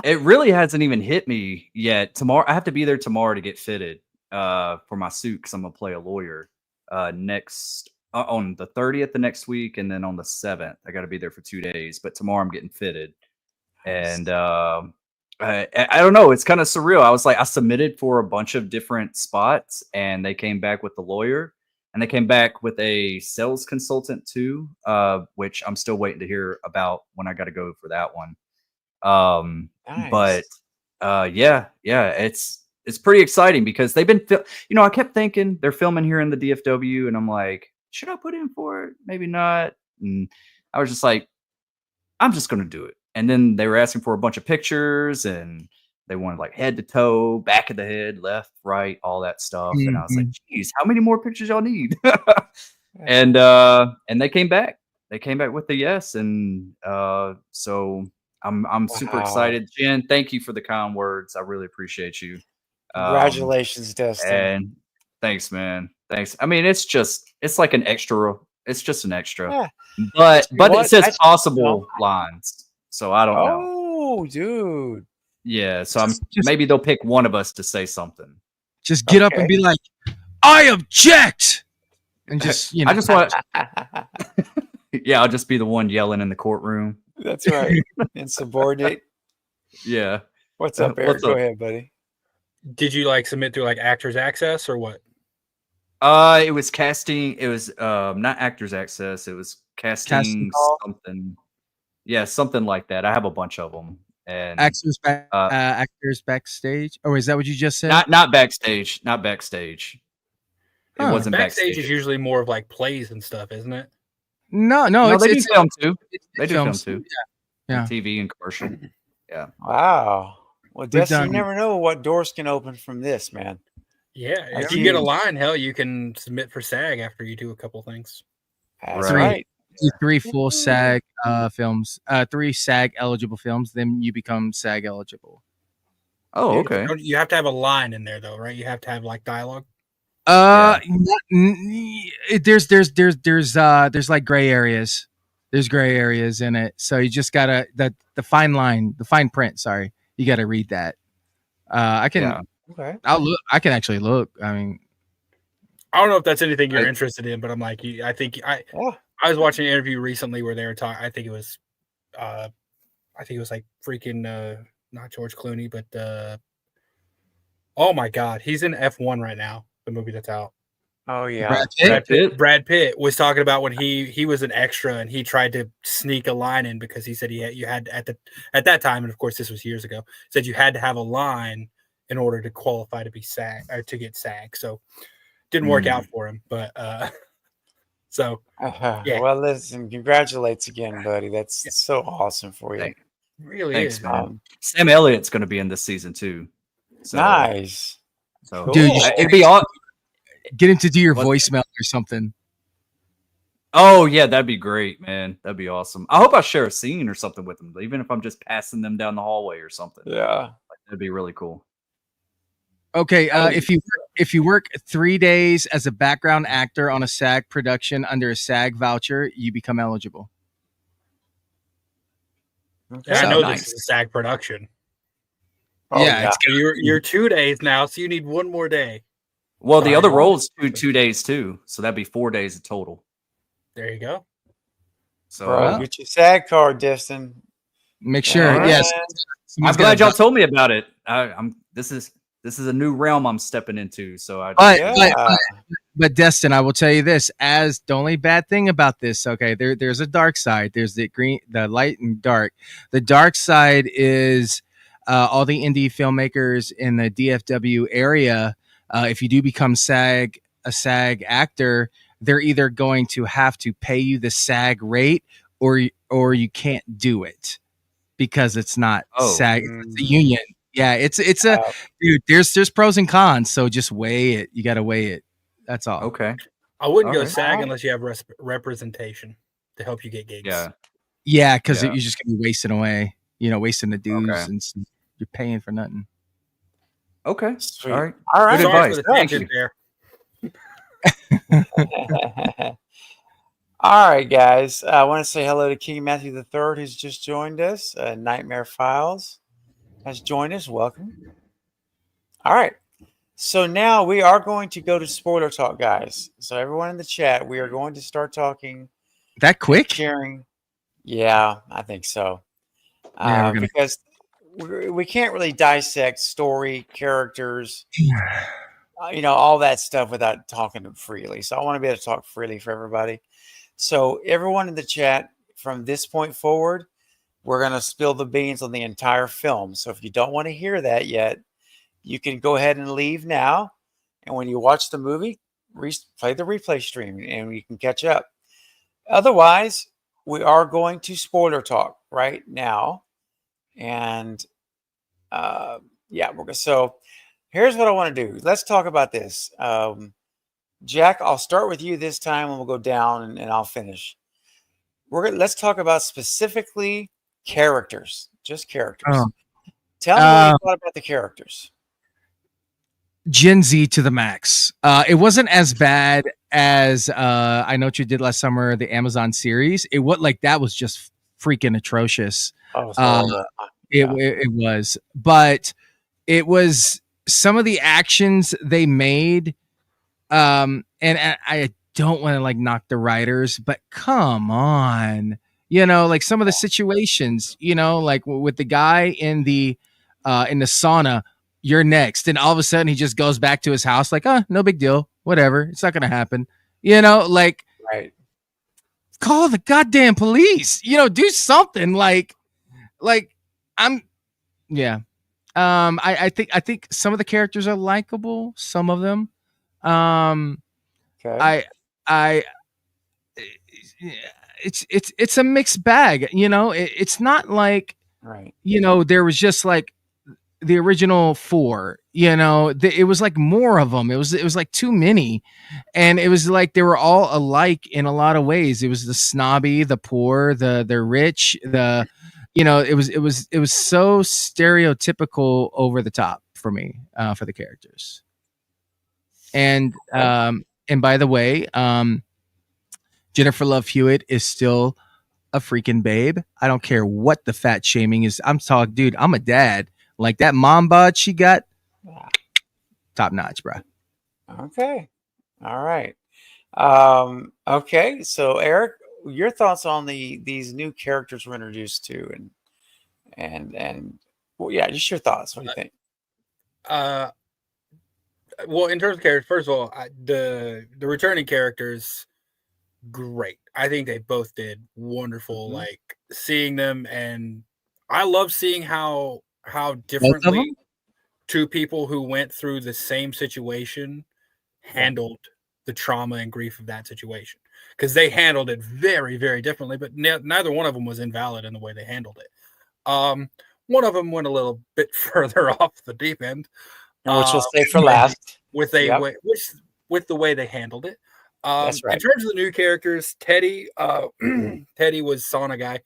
It really hasn't even hit me yet. Tomorrow, I have to be there tomorrow to get fitted for my suit because I'm gonna play a lawyer next on the 30th the next week, and then on the 7th I got to be there for 2 days. But tomorrow I'm getting fitted, and I don't know. It's kind of surreal. I submitted for a bunch of different spots, and they came back with the lawyer, and they came back with a sales consultant too, which I'm still waiting to hear about when I got to go for that one. Nice. But yeah, it's pretty exciting because they've been, I kept thinking they're filming here in the DFW, and I'm like, should I put in for it? Maybe not. And I was just like, I'm just gonna do it. And then they were asking for a bunch of pictures, and they wanted like head to toe, back of the head, left, right, all that stuff. And I was like, geez, how many more pictures y'all need? And they came back. They came back with the yes, and so I'm super excited. Jen, thank you for the kind words. I really appreciate you. Congratulations, Destin. And thanks, man. Thanks. I mean, it's like an extra. It's just an extra. Yeah. But it says possible lines, so I don't know. Oh, dude. Yeah, so maybe they'll pick one of us to say something. Just get up and be like, I object. And just, I just want yeah, I'll just be the one yelling in the courtroom. That's right. Insubordinate. Yeah. What's up, Eric? Go ahead, buddy. Did you submit through Actors Access or what? It was casting. It was not Actors Access. It was casting something. Yeah, something like that. I have a bunch of them. And actors backstage. Or is that what you just said? Not backstage. Not backstage. It wasn't backstage. Is usually more of like plays and stuff, isn't it? No, they do film too. They do film too. Yeah. TV and commercial. Yeah. Wow. Well, Destin, you never know what doors can open from this, man. Yeah. If you get a line, hell, you can submit for SAG after you do a couple things. That's right. Do 3 full SAG films, 3 SAG eligible films, then you become SAG eligible. Oh, okay. You have to have a line in there though, right? You have to have dialogue. There's like gray areas. There's gray areas in it, so you just gotta the fine line, the fine print. Sorry, you gotta read that. I can. Okay. I can actually look. I mean, I don't know if that's anything you're interested in, but I'm like, I think I was watching an interview recently where they were talking. I think it was like freaking not George Clooney, but oh my God, he's in F1 right now. The movie that's out. Oh yeah, Brad Pitt was talking about when he was an extra and he tried to sneak a line in because he said you had at that time, and of course this was years ago, said you had to have a line in order to qualify to be SAG or to get SAG. So didn't work out for him, but so yeah. Well, listen, congratulates again, buddy. That's so awesome for you. Thanks, man. Sam Elliott's going to be in this season too. So, nice. So, cool. Dude, it'd be all. Get him to do your voicemail or something. Oh yeah, that'd be great, man. That'd be awesome. I hope I share a scene or something with them, even if I'm just passing them down the hallway or something. Yeah, that'd be really cool. Okay, if you work 3 days as a background actor on a SAG production under a SAG voucher, you become eligible. Okay. Yeah, I know this is a SAG production. Oh, yeah. You're 2 days now, so you need one more day. Well, the other role's 2 days too, so that'd be 4 days in total. There you go. So Bro, get your SAG card, Destin. Make sure. Yes. I'm glad y'all told me about it. This is a new realm I'm stepping into. So but Destin, I will tell you this: as the only bad thing about this, okay, there's a dark side. There's the light and dark. The dark side is all the indie filmmakers in the DFW area. If you do become a SAG actor, they're either going to have to pay you the SAG rate, or you can't do it because it's not SAG. It's a union. Yeah, it's a dude. There's pros and cons, so just weigh it. You got to weigh it. That's all. Okay. I wouldn't go SAG unless you have representation to help you get gigs. Yeah, because you're just gonna be wasting away. Wasting the dues and you're paying for nothing. Okay. Sweet. All right. Good advice. Thank you. There. All right, guys. I want to say hello to King Matthew III, who's just joined us. Nightmare Files has joined us. Welcome. All right. So now we are going to go to spoiler talk, guys. So everyone in the chat, we are going to start talking. That quick? Sharing. Yeah, I think so. Because we can't really dissect story, characters, all that stuff without talking freely. So I want to be able to talk freely for everybody. So everyone in the chat, from this point forward, we're going to spill the beans on the entire film. So if you don't want to hear that yet, you can go ahead and leave now. And when you watch the movie, play the replay stream and you can catch up. Otherwise, we are going to spoiler talk right now. And so here's what I want to do. Let's talk about this. Jack, I'll start with you this time and we'll go down and I'll finish. Let's talk about specifically characters, just characters. Tell me what you thought about the characters. Gen Z to the max. It wasn't as bad as I Know What You Did Last Summer, the Amazon series. That was just freaking atrocious. It was, but it was some of the actions they made. And I don't want to knock the writers, but come on, some of the situations, with the guy in the sauna. You're next. And all of a sudden he just goes back to his house no big deal. Whatever. It's not going to happen. Right. Call the goddamn police, do something I think some of the characters are likable. Some of them. Okay. It's a mixed bag. It's not like, right. There was just the original 4, it was more of them. It was too many, and it was they were all alike in a lot of ways. It was the snobby, the poor, the rich, it was so stereotypical, over the top for me, for the characters. And by the way, Jennifer Love Hewitt is still a freaking babe. I don't care what the fat shaming is. I'm talking, dude, I'm a dad. That mom bod she got, top notch, bro. Okay. All right. Okay. So Eric, your thoughts on these new characters we're introduced to, and just your thoughts. What do you think? Well, in terms of characters, first of all, the returning characters, great. I think they both did wonderful. Mm-hmm. Seeing them, and I love seeing how differently two people who went through the same situation handled the trauma and grief of that situation, because they handled it very, very differently, but neither one of them was invalid in the way they handled it. One of them went a little bit further off the deep end, which we'll save for last, with the way they handled it. That's right. In terms of the new characters, Teddy was sauna guy,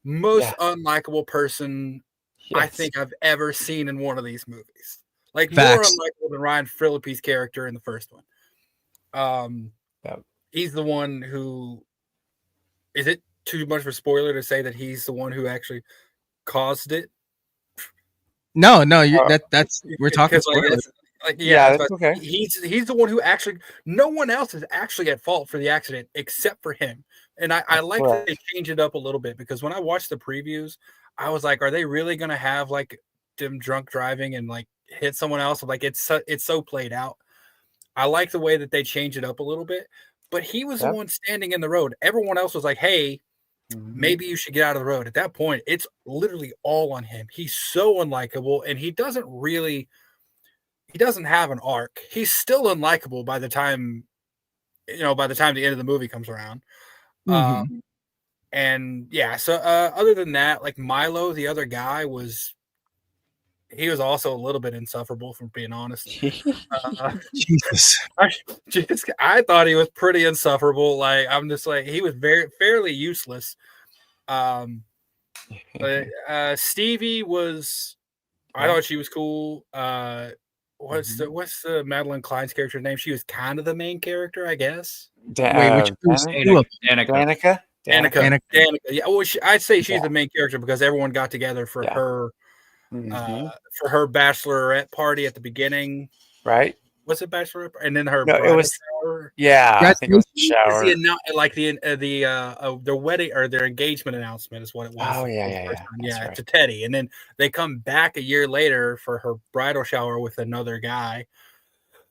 most unlikable person I think I've ever seen in one of these movies. More unlikable than Ryan Phillippe's character in the first one. He's the one who, is it too much of a spoiler to say that he's the one who actually caused it? No, that's we're talking spoilers. Like, Yeah, but that's okay. he's the one who actually. No one else is actually at fault for the accident except for him. And I like that they change it up a little bit, because when I watched the previews, I was like, are they really gonna have like them drunk driving and like hit someone else? Like it's so played out. I like the way that they change it up a little bit. But he was the one standing in the road. Everyone else was like, hey, maybe you should get out of the road. At that point, it's literally all on him. He's so unlikable, and he doesn't have an arc. He's still unlikable by the time the end of the movie comes around. And yeah, so other than that, like Milo, the other guy, he was also a little bit insufferable, from being honest. Jesus. I thought he was pretty insufferable. Like, I'm just like, he was fairly useless. But Stevie was, I thought she was cool. What's the Madeline Klein's character's name? She was kind of the main character, I guess. Wait, which Danica? Yeah, well, I'd say she's the main character because everyone got together for her bachelorette party at the beginning. Right. Was it bachelorette? And then her it was shower. Yeah, I think it was the shower. Their wedding or their engagement announcement is what it was. Oh yeah, to Teddy, and then they come back a year later for her bridal shower with another guy.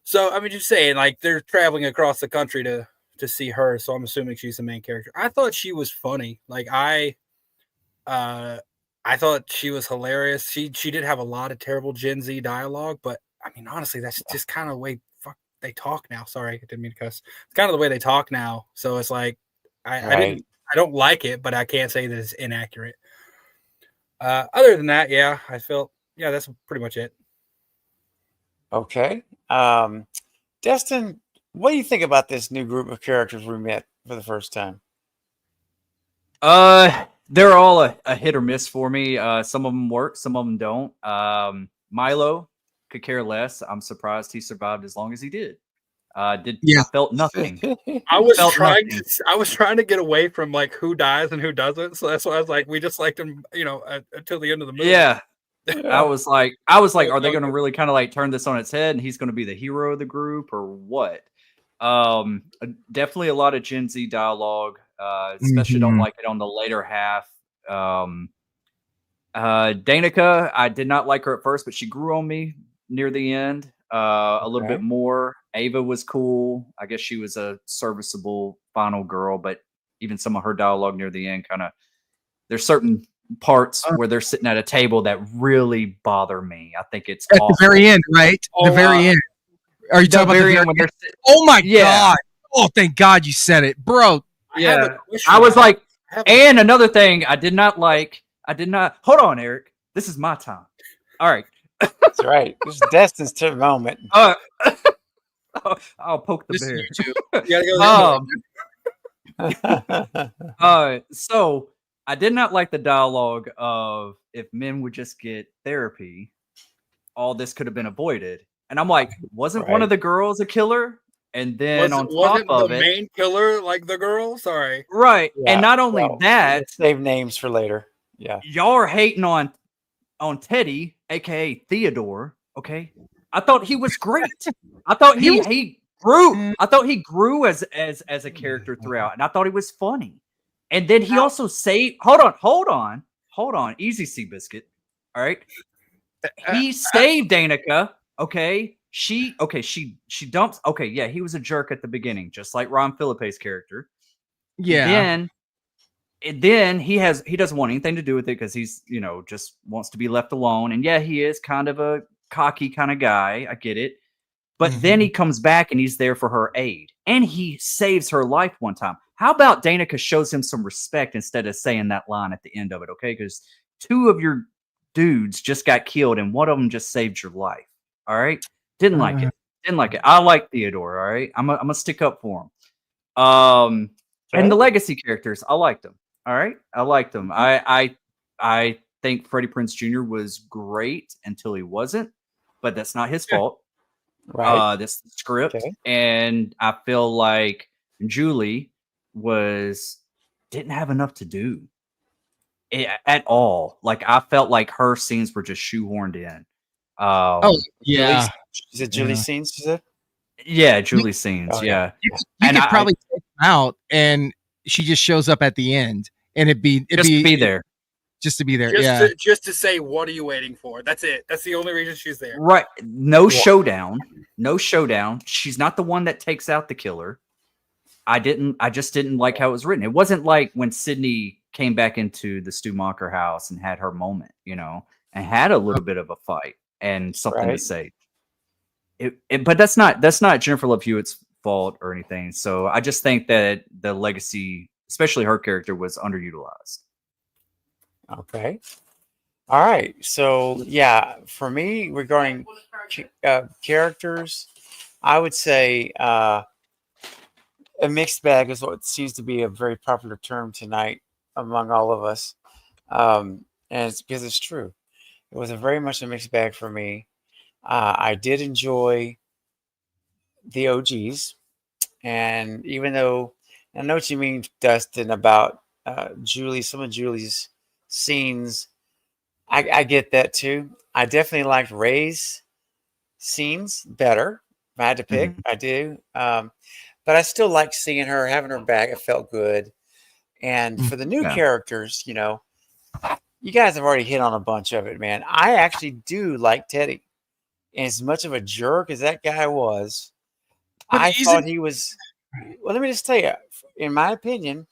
So I mean, just saying, like, they're traveling across the country to see her. So I'm assuming she's the main character. I thought she was funny. Like I thought she was hilarious. She did have a lot of terrible Gen Z dialogue, but I mean, honestly, that's just kind of the way they talk now. Sorry, I didn't mean to cuss. It's kind of the way they talk now. So it's like, I don't like it, but I can't say that it's inaccurate. Other than that, I felt, that's pretty much it. Okay. Destin, what do you think about this new group of characters we met for the first time? They're all a hit or miss for me. Some of them work, some of them don't. Milo could care less. I'm surprised he survived as long as he did. I felt nothing. I was trying to get away from like who dies and who doesn't. So that's why I was like, we just liked him, until the end of the movie. Yeah. I was like, are they going to really kind of like turn this on its head and he's going to be the hero of the group or what? Definitely a lot of Gen Z dialogue. Especially don't like it on the later half. Danica, I did not like her at first, but she grew on me near the end a little bit more. Ava was cool. I guess she was a serviceable final girl, but even some of her dialogue near the end there's certain parts where they're sitting at a table that really bother me. I think it's at the very end, right? The very end. Are you talking about the very end? Oh my God. Oh, thank God you said it, bro. Yeah, I was like, and another thing I did not hold on, Eric. This is my time. All right. That's right. This is Destin's turn moment. I'll poke the bear. So I did not like the dialogue of if men would just get therapy, all this could have been avoided. And I'm like, wasn't one of the girls a killer? And then on top of it, the main killer, like the girl. Sorry, right? Yeah, and not only that, save names for later. Yeah, y'all are hating on Teddy, aka Theodore. Okay, I thought he was great. I thought he grew. I thought he grew as a character throughout, and I thought he was funny. And then he also saved. Hold on. Easy, Seabiscuit. All right, he saved Danica. Okay. She dumps. Okay, yeah, he was a jerk at the beginning, just like Ron Phillippe's character. Yeah. Then he doesn't want anything to do with it because he's just wants to be left alone. And yeah, he is kind of a cocky kind of guy. I get it. But then he comes back and he's there for her aid, and he saves her life one time. How about Danica shows him some respect instead of saying that line at the end of it? Okay, because 2 of your dudes just got killed, and one of them just saved your life. All right. Didn't like it. I like Theodore. All right. I'm gonna stick up for him. And the legacy characters, I liked them. All right. I liked them. I think Freddie Prinze Jr. was great until he wasn't, but that's not his fault. Right. This script. And I feel like Julie didn't have enough to do at all. Like I felt like her scenes were just shoehorned in. Yeah. Is it Julie Scenes? Is it? Yeah, Julie Scenes. Oh, yeah. You could probably take them out, and she just shows up at the end, and it'd be there. Just to be there. Just to say, what are you waiting for? That's it. That's the only reason she's there. Right. No showdown. No showdown. She's not the one that takes out the killer. I just didn't like how it was written. It wasn't like when Sydney came back into the Stu Macher house and had her moment, and had a little bit of a fight and something to say. But that's not Jennifer Love Hewitt's fault or anything. So I just think that the legacy, especially her character, was underutilized. Okay. All right. So yeah, for me, regarding characters, I would say a mixed bag is what seems to be a very popular term tonight among all of us, and it's because it's true. It was very much a mixed bag for me. I did enjoy the OGs, and even though I know what you mean, Dustin, about Julie, some of Julie's scenes, I get that too. I definitely liked Ray's scenes better. If I had to pick, I do. But I still like seeing her, having her back. It felt good. And for the new characters, you guys have already hit on a bunch of it, man. I actually do like Teddy. And as much of a jerk as that guy was, I thought he was. Well, let me just tell you, in my opinion,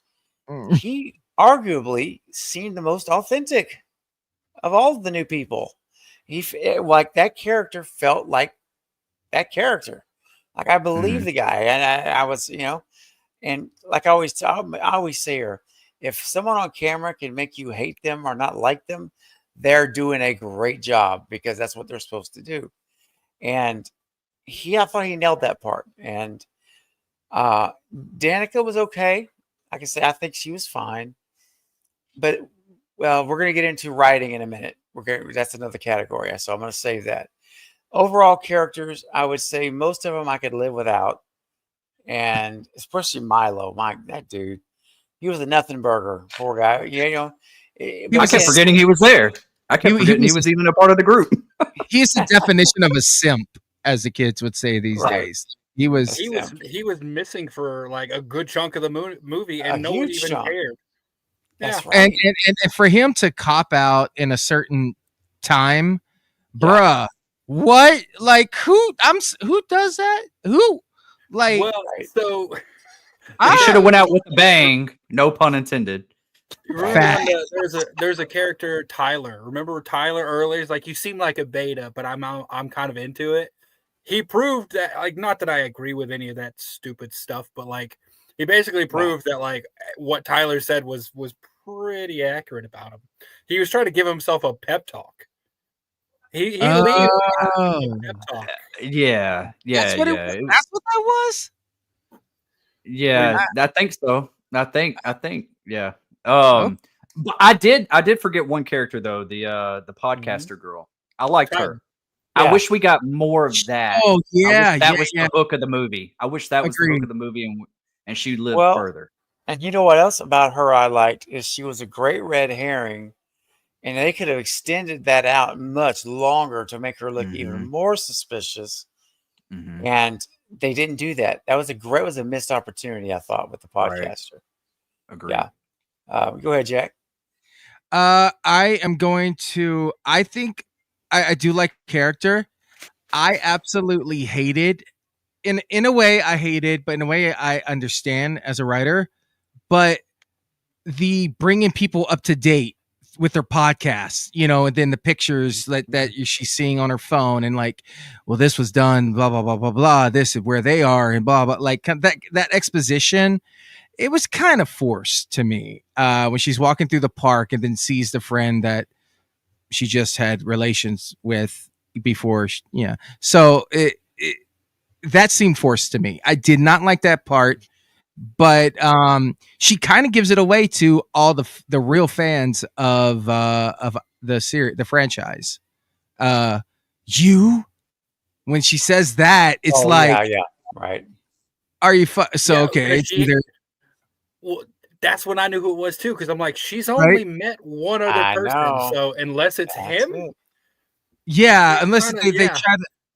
he arguably seemed the most authentic of all the new people. Like that character felt like that character. Like I believe the guy, and I was, and like I always say here, if someone on camera can make you hate them or not like them, they're doing a great job because that's what they're supposed to do. And I thought he nailed that part. And Danica was okay. Like I say, I think she was fine. But we're going to get into writing in a minute. That's another category, so I'm going to save that. Overall characters, I would say most of them I could live without, and especially Milo. That dude, he was a nothing burger. Poor guy. I kept forgetting he was there. I kept forgetting he was even a part of the group. He's the definition of a simp, as the kids would say these days. He was missing for like a good chunk of the movie, and no one even cared. That's right. And for him to cop out in a certain time, bruh, what? Like who does that? Who? Like, so he should have went out with a bang. No pun intended. There's a character, Tyler. Remember Tyler earlier? It's like, you seem like a beta, but I'm kind of into it. He proved that, like, not that I agree with any of that stupid stuff, but like he basically proved that like what Tyler said was pretty accurate about him. He was trying to give himself a pep talk. He leads a pep talk. Yeah. That's what that was. Yeah, I think so. I think, yeah. But I did forget one character though, the podcaster girl. I liked her. I wish we got more of that. Oh yeah, that was the hook of the movie. I wish that was the hook of the movie, and she lived further. And you know what else about her I liked is she was a great red herring, and they could have extended that out much longer to make her look even more suspicious. And they didn't do that. That was a missed opportunity, I thought, with the podcaster. Right. Agreed. Yeah. Go ahead, Jack. I am going to. I think I do like character. I absolutely hated. In a way, I hated, but in a way, I understand as a writer. But the bringing people up to date with their podcasts, and then the pictures that she's seeing on her phone, and like, well, this was done, blah blah blah blah blah. This is where they are, and blah blah. Like that exposition, it was kind of forced to me when she's walking through the park and then sees the friend that she just had relations with before. So that seemed forced to me. I did not like that part. But she kind of gives it away to all the real fans of the series, the franchise. When she says that, it's right. Are you okay? It's either. Well, that's when I knew who it was too, because I'm like, she's only met one other person. So unless it's him, Yeah, unless kinda,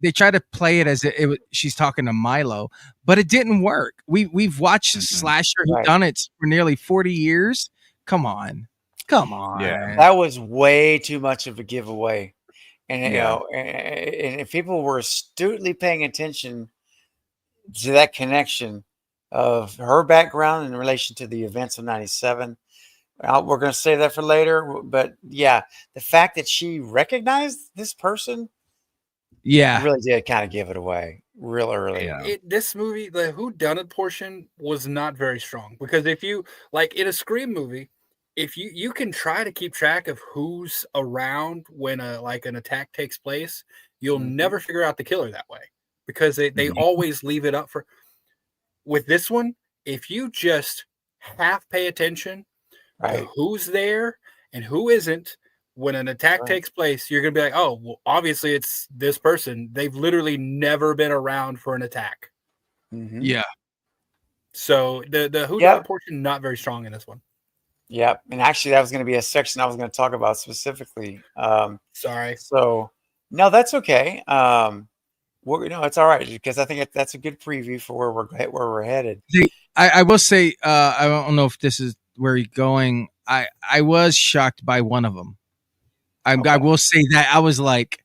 they try to play it as she's talking to Milo, but it didn't work. We've watched slasher whodunits for nearly 40 years. Come on. Yeah. That was way too much of a giveaway. And you Yeah. know, and if people were astutely paying attention to that connection of her background in relation to the events of 97, we're going to save that for later. But yeah, the fact that she recognized this person really did kind of give it away real early. This movie, the whodunit portion was not very strong, because if you like in a Scream movie, if you can try to keep track of who's around when an attack takes place, you'll never figure out the killer that way, because they always leave it up for. With this one, if you just half pay attention to who's there and who isn't when an attack takes place, you're gonna be like, oh, well, obviously it's this person. They've literally never been around for an attack. Yeah. So the whodunit portion not very strong in this one. Yep. And actually, that was going to be a section I was going to talk about specifically. Sorry. So no, that's okay. It's all right, because I think that's a good preview for where we're headed. I will say, I don't know if this is where you're going. I was shocked by one of them. I will say that I was like,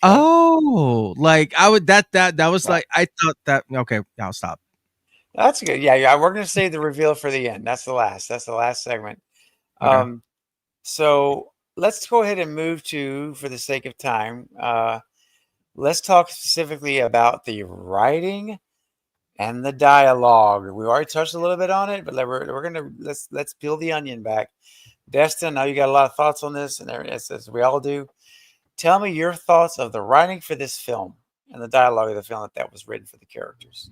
oh, like I would that was like, I thought that. Okay, I'll stop. That's good. Yeah. We're going to save the reveal for the end. That's the last segment. Okay. So let's go ahead and move to, for the sake of time, let's talk specifically about the writing and the dialogue. We already touched a little bit on it, but let's peel the onion back. Destin, now you got a lot of thoughts on this, and as we all do. Tell me your thoughts of the writing for this film and the dialogue of the film that was written for the characters.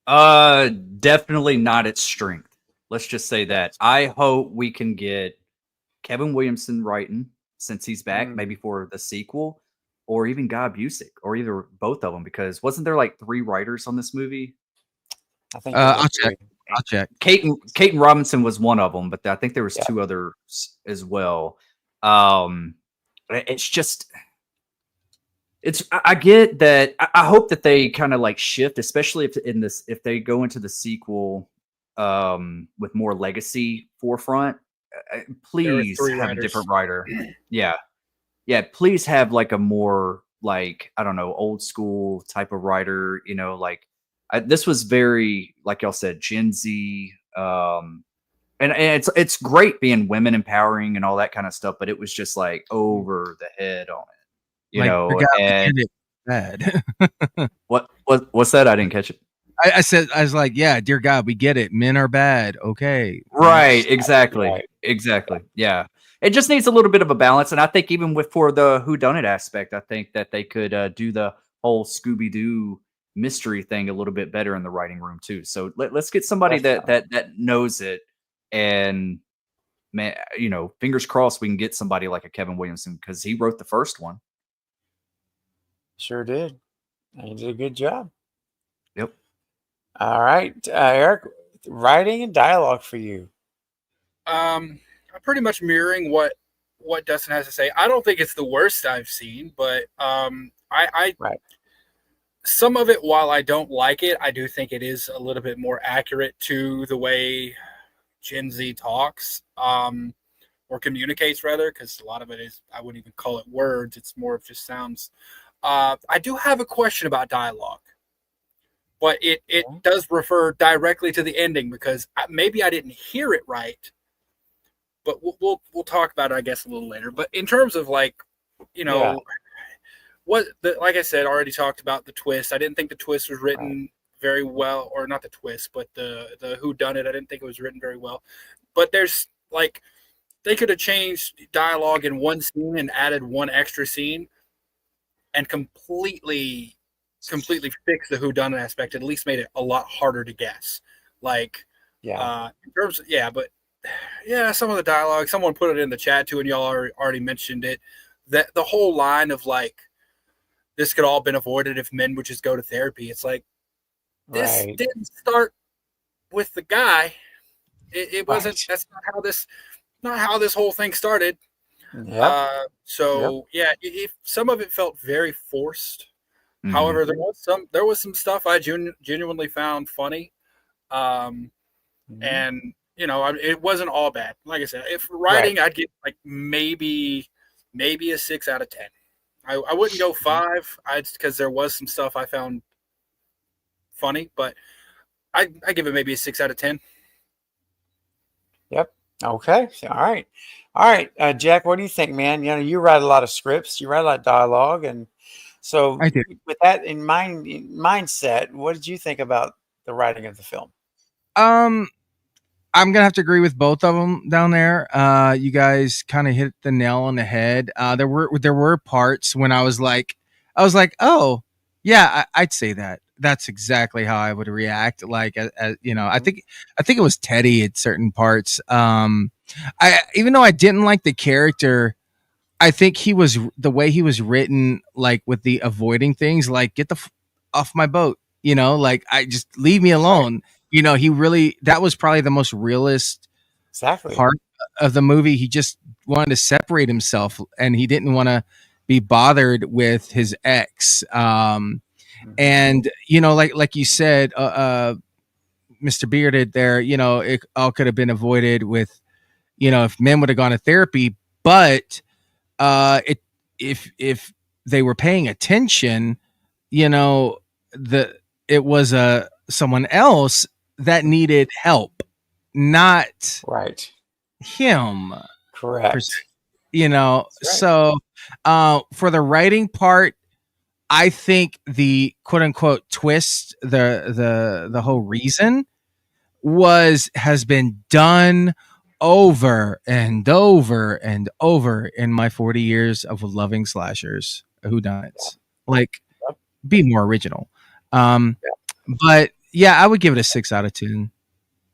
Definitely not its strength. Let's just say that. I hope we can get Kevin Williamson writing, since he's back, maybe for the sequel, or even Guy Busick, or either both of them, because wasn't there like 3 writers on this movie? I think I'll check. Caton Robinson was one of them, but I think there was 2 others as well. It's just, I get that. I hope that they kind of like shift, especially if they go into the sequel with more legacy forefront. Please have a different writer. Yeah, please have like a more, like, I don't know, old school type of writer. Like this was very, like y'all said, Gen Z. And it's great being women empowering and all that kind of stuff, but it was just like over the head on it. And bad. What's that? I didn't catch it. I said, I was like, yeah, dear God, we get it. Men are bad. Okay. Right. Exactly. Yeah. It just needs a little bit of a balance. And I think even for the whodunit aspect, I think that they could do the whole Scooby-Doo mystery thing a little bit better in the writing room too. So let's get somebody that knows it, and man, fingers crossed we can get somebody like a Kevin Williamson, because he wrote the first one. Sure did. And he did a good job. Yep. All right, Eric, writing and dialogue for you. I'm pretty much mirroring what Dustin has to say. I don't think it's the worst I've seen, but some of it, while I don't like it, I do think it is a little bit more accurate to the way Gen Z talks, or communicates rather, because a lot of it is, I wouldn't even call it words. It's more of just sounds. I do have a question about dialogue, but it does refer directly to the ending, because maybe I didn't hear it right, but we'll talk about it, I guess, a little later. But in terms of like like I said, already talked about the twist. I didn't think the twist was written very well, or not the twist, but the whodunit. I didn't think it was written very well. But there's like, they could have changed dialogue in one scene and added one extra scene and completely fixed the whodunit aspect. At least made it a lot harder to guess. Like, in terms of, some of the dialogue, someone put it in the chat too, and y'all already mentioned it, that the whole line of like, this could all been avoided if men would just go to therapy. It's like, this didn't start with the guy. It wasn't. That's not how this whole thing started. If some of it felt very forced. Mhm. However, there was some stuff I genuinely found funny, and it wasn't all bad. Like I said, if writing, I'd get like maybe a 6 out of 10. I wouldn't go 5, because there was some stuff I found funny, but I give it maybe a 6 out of 10. Yep. Okay. All right. Jack, what do you think, man? You write a lot of scripts, you write a lot of dialogue, and so I do. With that in mindset, what did you think about the writing of the film? I'm gonna have to agree with both of them down there. You guys kind of hit the nail on the head. There were parts when I was like, oh yeah, I'd say that. That's exactly how I would react. Like, I think it was Teddy at certain parts. I even though I didn't like the character, I think the way he was written, like with the avoiding things, like get the off my boat, like I just leave me alone. That was probably the most realist part of the movie. He just wanted to separate himself and he didn't want to be bothered with his ex. And, like you said, Mr. Bearded there, it all could have been avoided with, if men would have gone to therapy, but if they were paying attention, it was someone else that needed help, not him. Correct. So for the writing part, I think the quote unquote twist, the whole reason has been done over and over and over in my 40 years of loving slashers, whodunits. Like, be more original. But yeah, I would give it a 6 out of 10.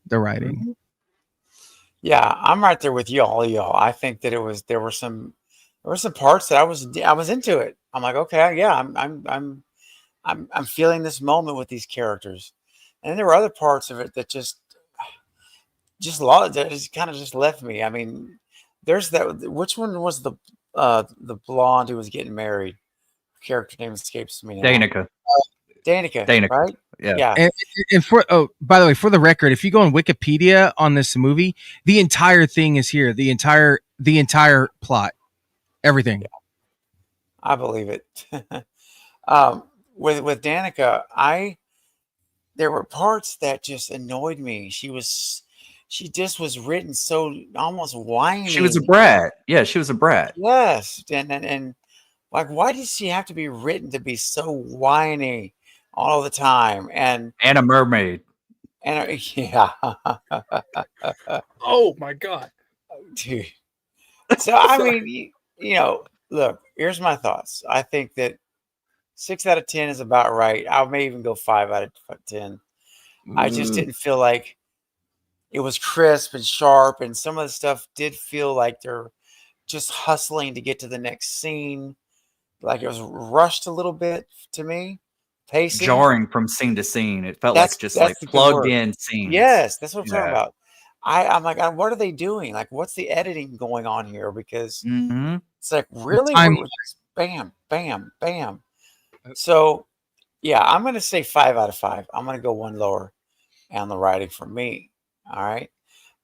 The writing. Yeah, I'm right there with all y'all. I think that there were some parts that I was into it. I'm like, okay, yeah, I'm feeling this moment with these characters, and there were other parts of it that just kind of just left me. I mean, there's that. Which one was the blonde who was getting married? Character name escapes me now. Danica, right? Yeah. And by the way, for the record, if you go on Wikipedia on this movie, the entire thing is here. The entire plot, everything. Yeah, I believe it. With Danica, there were parts that just annoyed me. She just was written so almost whiny. She was a brat. Yeah, she was a brat. Yes, and like, why does she have to be written to be so whiny all the time? And a mermaid. And yeah. Oh my God, dude. So I mean, look. Here's my thoughts. I think that 6 out of 10 is about right. I may even go 5 out of 10. I just didn't feel like it was crisp and sharp, and some of the stuff did feel like they're just hustling to get to the next scene. Like it was rushed a little bit to me. Pacing. Jarring from scene to scene. It felt like just like plugged in scenes. Yes, that's what I'm talking about. I'm like, what are they doing? Like, what's the editing going on here? Because it's like, really? Bam, bam, bam. So, yeah, I'm going to say 5 out of 5. I'm going to go one lower on the writing for me. All right.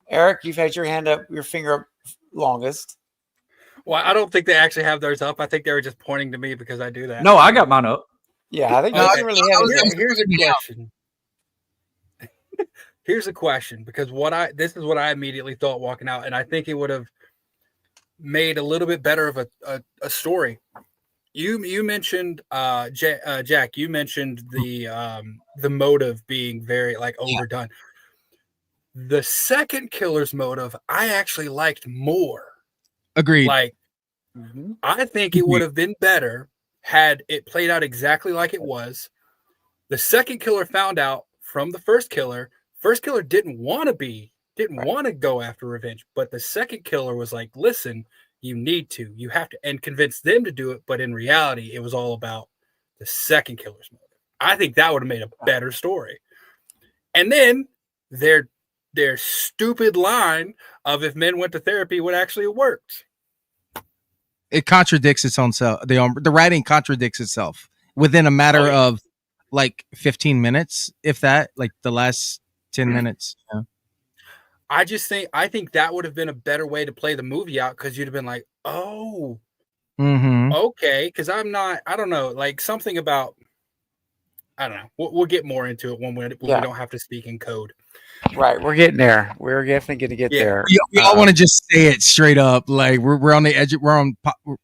Eric, you've had your finger up longest. Well, I don't think they actually have theirs up. I think they were just pointing to me because I do that. No, I got mine up. Yeah, I think you really have it. Here's a question. Here's a question, because this is what I immediately thought walking out, and I think it would have made a little bit better of a story. You mentioned Jack. You mentioned the motive being very overdone. The second killer's motive, I actually liked more. Agreed. I think it would have been better had it played out exactly like it was. The second killer found out from the first killer. First killer didn't want to go after revenge, but the second killer was like, listen, you have to, and convince them to do it. But in reality, it was all about the second killer's motive. I think that would have made a better story. And then their stupid line of if men went to therapy would actually have worked. It contradicts its own self. The writing contradicts itself within a matter of like 15 minutes, if that, like the last 10 minutes. Yeah. I think that would have been a better way to play the movie out, because you'd have been like, oh, okay. Because I don't know, like something about, I don't know. We'll get more into it when we don't have to speak in code. Right, we're getting there. We're definitely going to get there. We all want to just say it straight up, like we're on the edge. We're on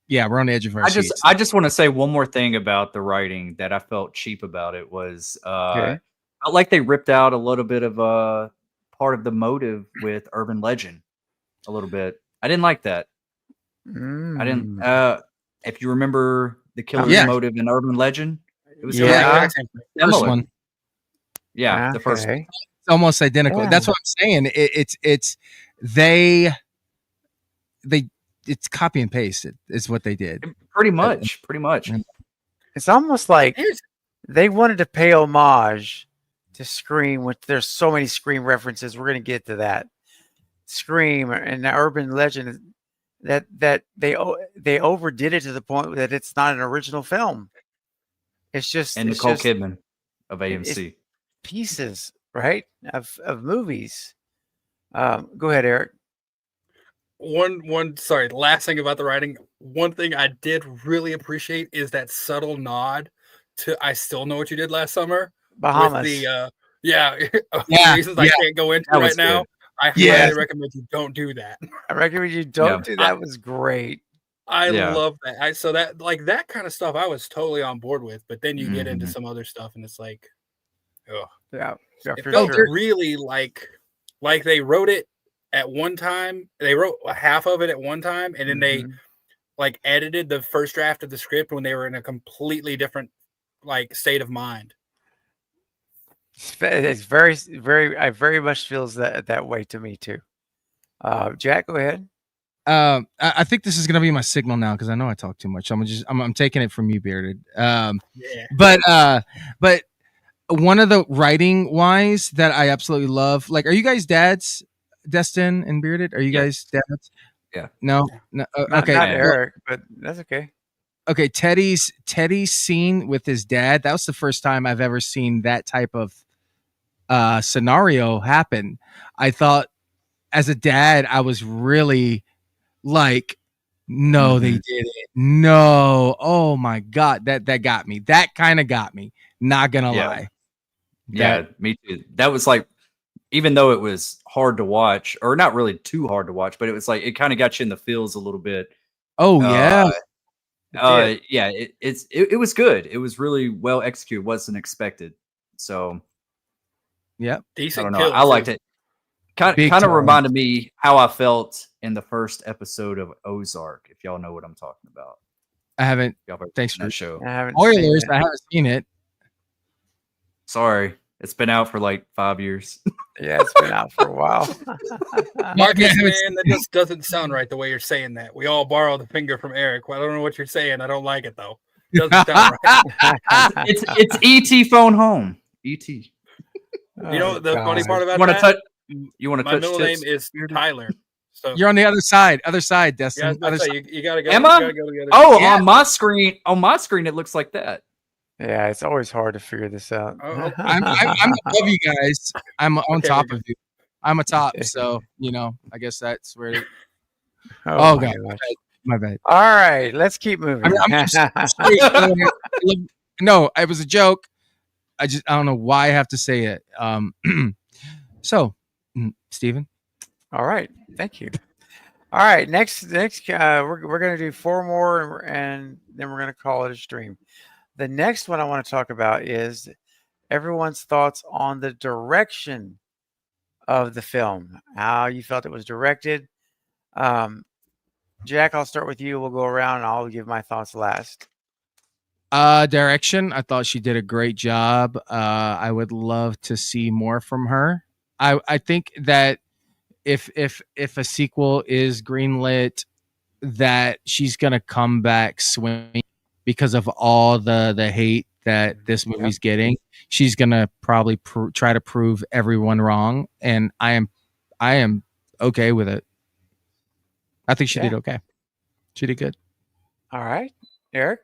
the edge of our seats. I just want to say one more thing about the writing that I felt cheap about. It was I felt like they ripped out a little bit of part of the motive with urban legend a little bit. I didn't like that. I didn't. If you remember the killer's motive in urban legend, it was the first one. Yeah, the first one. It's almost identical. Yeah. That's what I'm saying. It's copy and paste. It's what they did. Pretty much. It's almost like they wanted to pay homage to Scream, which there's so many Scream references. We're going to get to that. Scream and the urban legend that they overdid it to the point that it's not an original film. It's just Nicole Kidman of AMC. Pieces, right, of movies. Go ahead, Eric. Last thing about the writing. One thing I did really appreciate is that subtle nod to "I Still Know What You Did Last Summer." Bahamas. With the reasons I can't go into right now. Good. I highly recommend you don't do that. I recommend you don't do that. Was great. I love that. So that, like, that kind of stuff I was totally on board with, but then you get into some other stuff and it's like, it felt really like they wrote it at one time. They wrote half of it at one time, and then they like edited the first draft of the script when they were in a completely different like state of mind. It's very I very much feels that way to me too. Jack, go ahead. I think this is gonna be my signal now, because I know I talk too much. I'm taking it from you, Bearded. But one of the writing wise that I absolutely love, like, are you guys dads, Destin and Bearded? Are you guys dads? Yeah. No. Okay. Not Eric, but that's okay. Okay, Teddy's scene with his dad, that was the first time I've ever seen that type of scenario happen. I thought, as a dad, I was really like, no, they did it. No. Oh my God. That got me. That kind of got me. Not gonna lie. Yeah, me too. That was like, even though it was hard to watch, or not really too hard to watch, but it was like, it kind of got you in the feels a little bit. Oh yeah. It was good. It was really well executed. Wasn't expected. So decent. I don't know. I liked it. Kind of reminded me how I felt in the first episode of Ozark, if y'all know what I'm talking about. I haven't. Thanks for the show. I haven't Spoilers. I haven't seen it. Sorry, it's been out for like 5 years. Yeah, it's been out for a while. Marcus, man, that just doesn't sound right the way you're saying that. We all borrow the finger from Eric. Well, I don't know what you're saying. I don't like it though. It doesn't sound right. It's ET phone home. ET. You know the funny part about that? You want to my touch middle tips? name is Tyler. So you're on the other side, Destin. Yeah, you gotta go. Am I? On my screen, it looks like that. Yeah, it's always hard to figure this out. I'm above you guys. I'm on top of you. I'm a top, so I guess that's where. Oh God, my bad. All right, let's keep moving. No, it was a joke. I don't know why I have to say it. So, Steven. All right, thank you. All right, next, we're gonna do 4 more, and then we're gonna call it a stream. The next one I want to talk about is everyone's thoughts on the direction of the film, how you felt it was directed. Jack, I'll start with you. We'll go around and I'll give my thoughts last. Direction. I thought she did a great job. I would love to see more from her. I think that if a sequel is greenlit, that she's gonna come back swinging because of all the hate that this movie's getting. She's gonna probably try to prove everyone wrong, and I am okay with it. I think she did okay. She did good. All right, Eric.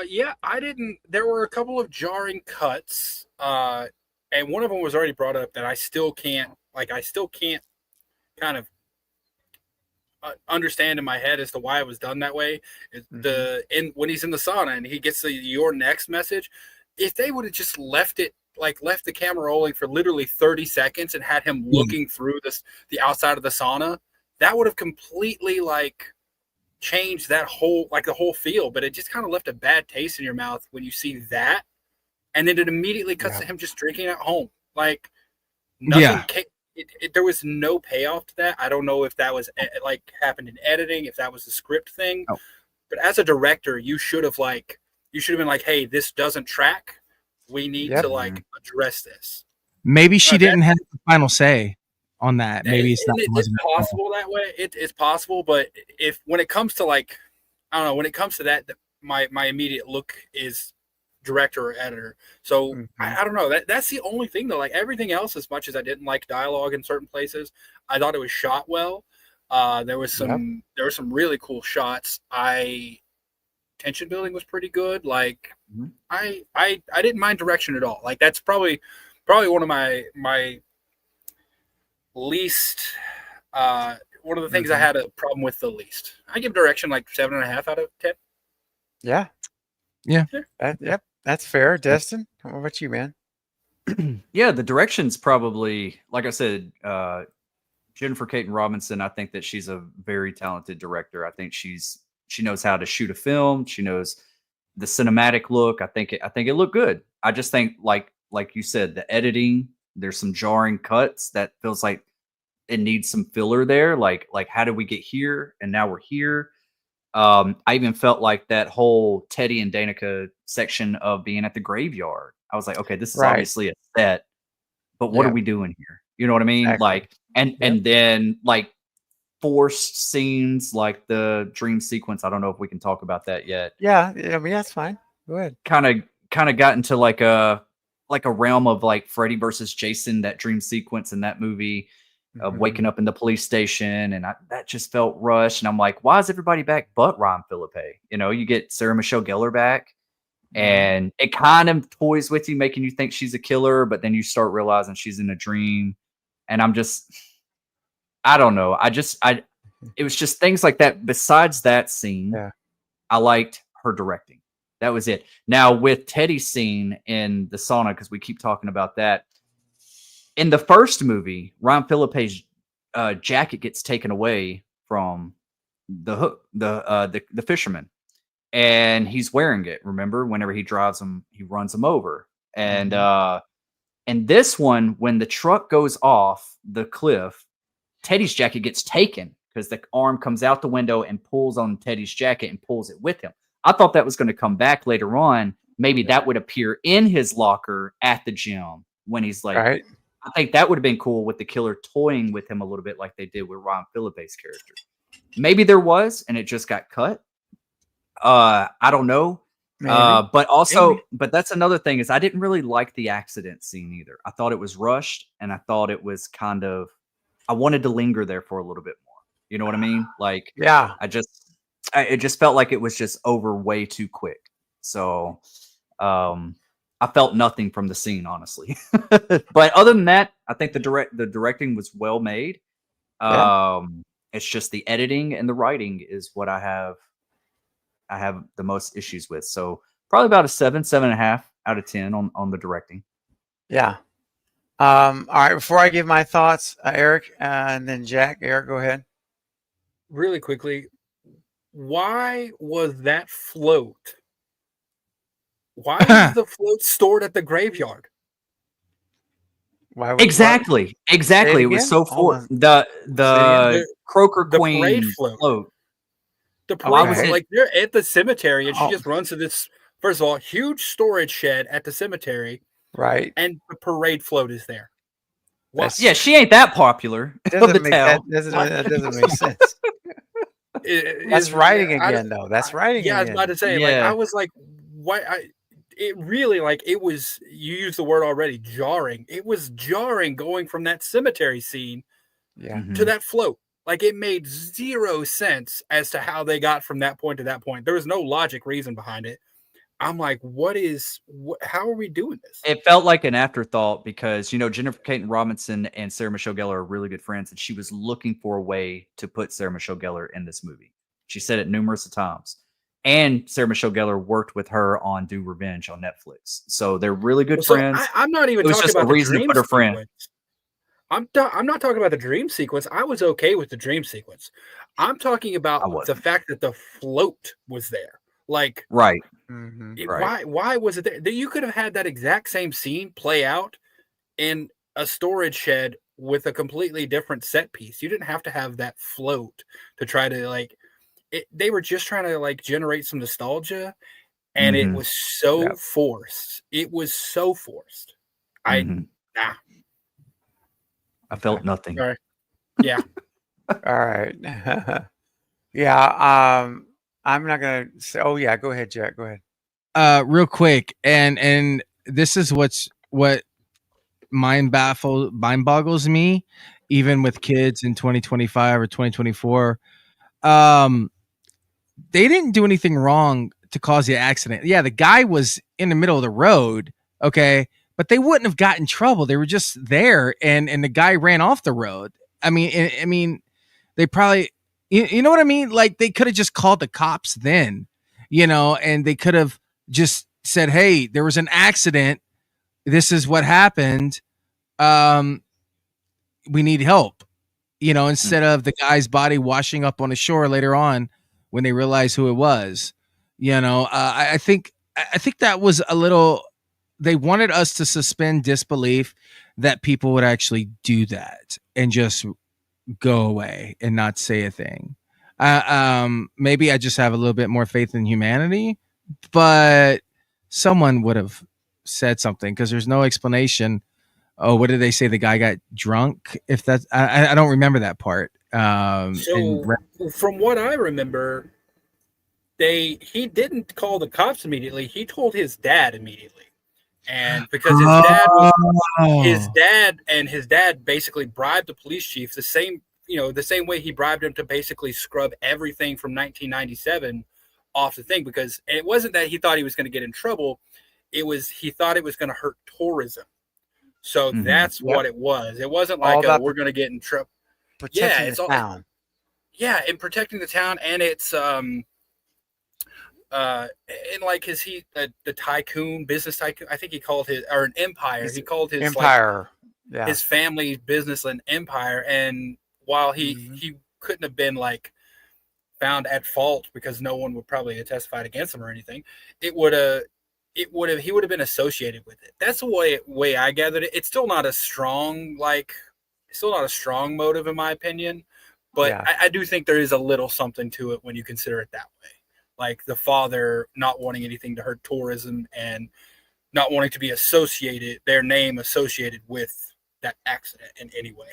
Yeah, I didn't. There were a couple of jarring cuts, and one of them was already brought up that I still can't. Like, I still can't kind of understand in my head as to why it was done that way. When he's in the sauna and he gets the "you're next" message, if they would have just left the camera rolling for literally 30 seconds and had him looking through the outside of the sauna, that would have completely changed that whole the whole feel. But it just kind of left a bad taste in your mouth when you see that, and then it immediately cuts to him just drinking at home. Like, nothing. There was no payoff to that. I don't know if that was happened in editing, if that was a script thing. Oh. But as a director, you should have been like, hey, this doesn't track. We need to address this. Maybe she didn't have the final say on that. Maybe it's possible that way. It's possible, but when it comes to I don't know, when it comes to that, my immediate look is director or editor. So I don't know. That's the only thing though. Like, everything else, as much as I didn't like dialogue in certain places, I thought it was shot well. There were some really cool shots. Tension building was pretty good. Like, I didn't mind direction at all. Like, that's probably one of my least one of the things I had a problem with the least. I give direction 7.5 out of 10. Yeah. That's fair. Destin, what about you, man? Yeah, the direction's probably, like I said, Jennifer Caton Robinson. I think that she's a very talented director. I think she knows how to shoot a film. She knows the cinematic look. I think it looked good. I just think, like you said, the editing, there's some jarring cuts that feels like it needs some filler there. Like how did we get here? And now we're here. I even felt like that whole Teddy and Danica section of being at the graveyard. I was like, okay, this is obviously a set, but what are we doing here? You know what I mean? Exactly. And then forced scenes like the dream sequence. I don't know if we can talk about that yet. Yeah, I mean, that's fine. Go ahead. Kind of got into a realm of Freddy versus Jason, that dream sequence in that movie. Of waking up in the police station, and that just felt rushed. And I'm like, why is everybody back but Ron Philippe? You know, you get Sarah Michelle Gellar back, and it kind of toys with you, making you think she's a killer, but then you start realizing she's in a dream. And I don't know. It was just things like that. Besides that scene, I liked her directing. That was it. Now, with Teddy's scene in the sauna, because we keep talking about that. In the first movie, Ron Philippe's jacket gets taken away from the fisherman, and he's wearing it. Remember, whenever he drives him, he runs him over. And and this one, when the truck goes off the cliff, Teddy's jacket gets taken because the arm comes out the window and pulls on Teddy's jacket and pulls it with him. I thought that was going to come back later on. Maybe that would appear in his locker at the gym when he's like. I think that would have been cool with the killer toying with him a little bit like they did with Ron Philippe's character. Maybe there was, and it just got cut. I don't know. But that's another thing is I didn't really like the accident scene either. I thought it was rushed, and I thought it was I wanted to linger there for a little bit more. You know what I mean? It just felt like it was just over way too quick. So, I felt nothing from the scene, honestly. But other than that, I think the directing was well made. It's just the editing and the writing is what I have the most issues with. So probably about a 7.5 out of 10 on the directing. Yeah. All right. Before I give my thoughts, Eric, and then Jack. Eric, go ahead. Really quickly, why was that float? Why was the float stored at the graveyard? Exactly. It was so full. The Croaker Queen float. The parade float. They're at the cemetery, and she just runs to this. First of all, huge storage shed at the cemetery, right? And the parade float is there. Yeah, she ain't that popular. That doesn't make sense. That's writing again, though. That's writing. Yeah, again. I was about to say. I was like, what? It really it was. You used the word already. Jarring. It was jarring going from that cemetery scene to that float. Like, it made zero sense as to how they got from that point to that point. There was no logic reason behind it. I'm like, how are we doing this? It felt like an afterthought because, Jennifer Caton Robinson and Sarah Michelle Gellar are really good friends, and she was looking for a way to put Sarah Michelle Gellar in this movie. She said it numerous times. And Sarah Michelle Gellar worked with her on Do Revenge on Netflix. So they're really good friends. I'm not even talking about the dream sequence. I'm not talking about the dream sequence. I was okay with the dream sequence. I'm talking about the fact that the float was there. Like, right. Why was it there? You could have had that exact same scene play out in a storage shed with a completely different set piece. You didn't have to have that float to try to they were just trying to generate some nostalgia, and it was so forced. It was so forced. I felt nothing. Sorry. Yeah. All right. Yeah. I'm not gonna say. Oh yeah, go ahead, Jack. Go ahead. Real quick, and this is what mind boggles me, even with kids in 2025 or 2024. They didn't do anything wrong to cause the accident. Yeah, the guy was in the middle of the road. Okay. But they wouldn't have gotten in trouble. They were just there, and the guy ran off the road. I mean, they probably, you know what I mean? Like, they could have just called the cops then, and they could have just said, "Hey, there was an accident. This is what happened. We need help." Instead of the guy's body washing up on the shore later on when they realized who it was. I think that was a little. They wanted us to suspend disbelief that people would actually do that and just go away and not say a thing. Maybe I just have a little bit more faith in humanity, but someone would have said something because there's no explanation. Oh, what did they say? The guy got drunk? If that's, I don't remember that part. From what I remember, he didn't call the cops immediately. He told his dad immediately. And because his dad basically bribed the police chief the same way he bribed him to basically scrub everything from 1997 off the thing, because it wasn't that he thought he was going to get in trouble. It was, he thought it was going to hurt tourism. So that's what it was. It wasn't like, we're going to get in trouble. Protecting the town. Yeah. And protecting the town. And it's, and like the tycoon, business tycoon, I think he called an empire. He called his empire, his family business an empire. And while he couldn't have been found at fault because no one would probably have testified against him or anything, he would have been associated with it. That's the way I gathered it. It's still not a strong motive in my opinion, but I do think there is a little something to it when you consider it that way. Like the father not wanting anything to hurt tourism and not wanting to be their name associated with that accident in any way.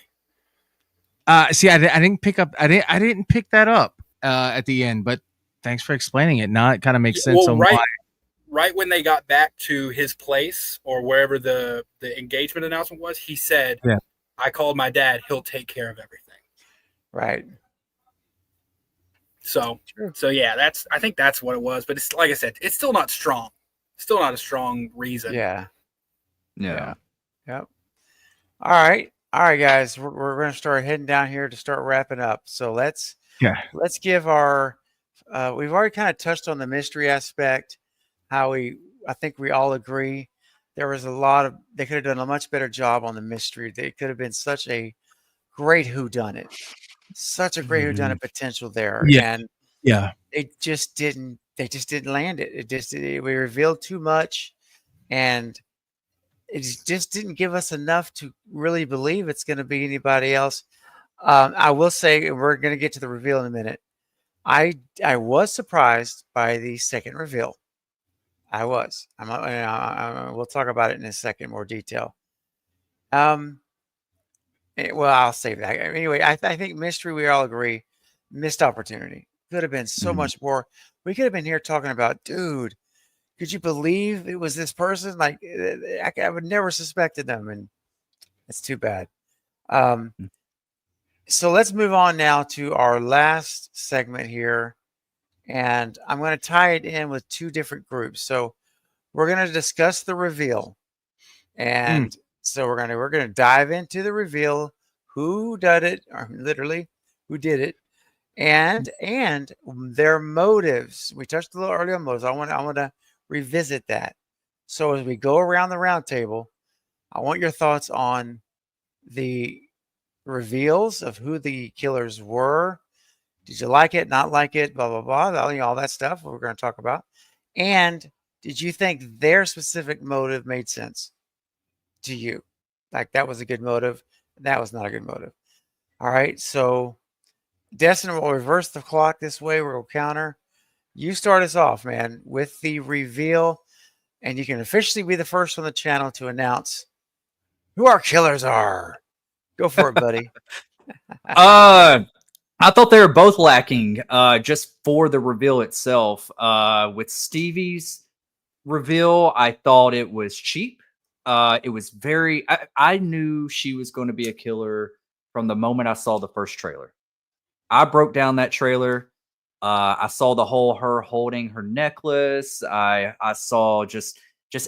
See, I didn't pick that up at the end, but thanks for explaining it. Now it kind of makes sense on why. Right when they got back to his place or wherever the engagement announcement was, he said, "I called my dad. He'll take care of everything." Right. So yeah, I think that's what it was. But it's like I said, it's still not strong. Still not a strong reason. Yeah. Yep. All right, guys. We're going to start heading down here to start wrapping up. So let's give our. We've already kind of touched on the mystery aspect. I think we all agree there was they could have done a much better job on the mystery. They could have been such a great whodunit. Such a great whodunit potential there. And they just didn't land it. We revealed too much, and it just didn't give us enough to really believe it's going to be anybody else. I will say, we're going to get to the reveal in a minute. I was surprised by the second reveal. I was. We'll talk about it in a second, more detail. Well, I'll save that. Anyway, I think mystery, we all agree, missed opportunity. Could have been so much more. We could have been here talking about, dude, could you believe it was this person? Like, I would never suspected them, and it's too bad. So let's move on now to our last segment here. And I'm going to tie it in with two different groups. So we're going to discuss the reveal. And so we're going to dive into the reveal, who did it, or literally who did it, and their motives. We touched a little earlier on motives. I want to revisit that. So as we go around the round table, I want your thoughts on the reveals of who the killers were. Did you like it, not like it, blah, blah, blah, all that stuff we're going to talk about. And did you think their specific motive made sense to you? Like that was a good motive, that was not a good motive. All right, so Destin will reverse the clock this way. We'll counter. You start us off, man, with the reveal, and you can officially be the first on the channel to announce who our killers are. Go for it, buddy. I thought they were both lacking just for the reveal itself. With Stevie's reveal, I thought it was cheap. It was very... I knew she was going to be a killer from the moment I saw the first trailer. I broke down that trailer. I saw the whole her holding her necklace. I saw just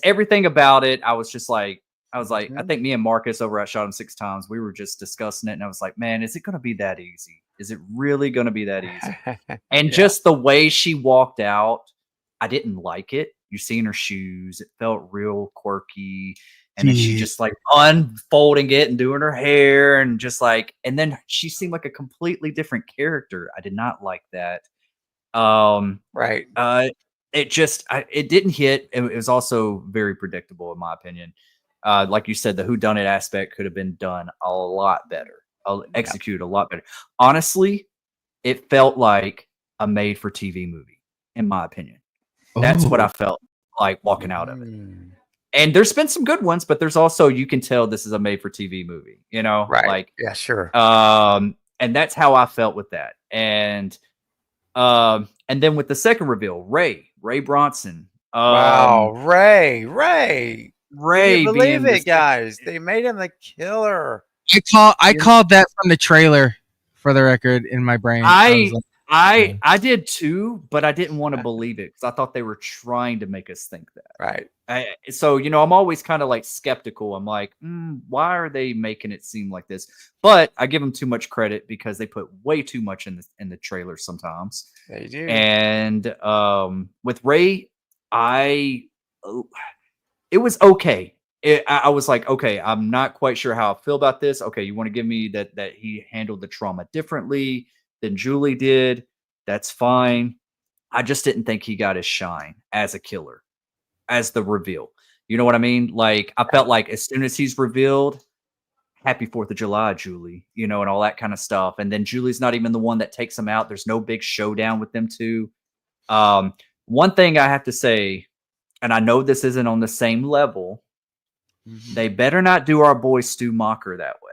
everything about it. I was like, I think me and Marcus over at Shot Him 6 Times, we were just discussing it, and I was like, man, is it going to be that easy? Is it really going to be that easy? And just the way she walked out, I didn't like it. You seen her shoes. It felt real quirky. And then she just like unfolding it and doing her hair and just like, and then she seemed like a completely different character. I did not like that. Right. It didn't hit. It was also very predictable in my opinion. Like you said, the whodunit aspect could have been done a lot better. Executed a lot better. Honestly, it felt like a made-for-TV movie, in my opinion. That's what I felt like walking out of it. And there's been some good ones, but there's also, you can tell this is a made-for-TV movie. You know, right? Like, yeah, sure. And that's how I felt with that. And then with the second reveal, Ray Bronson. Wow, Ray. Can you believe it, guys? They made him the killer. I called that from the trailer, for the record, in my brain. I did too, but I didn't want to believe it because I thought they were trying to make us think that. Right. So, you know, I'm always kind of like skeptical. I'm like, why are they making it seem like this? But I give them too much credit because they put way too much in the trailer sometimes. They do. And with Ray, it was okay. I was like, okay, I'm not quite sure how I feel about this. Okay, you want to give me that he handled the trauma differently than Julie did. That's fine. I just didn't think he got his shine as a killer, as the reveal. You know what I mean? Like, I felt like as soon as he's revealed, happy 4th of July, Julie, you know, and all that kind of stuff. And then Julie's not even the one that takes him out. There's no big showdown with them two. One thing I have to say, and I know this isn't on the same level, they better not do our boy Stu Macher that way.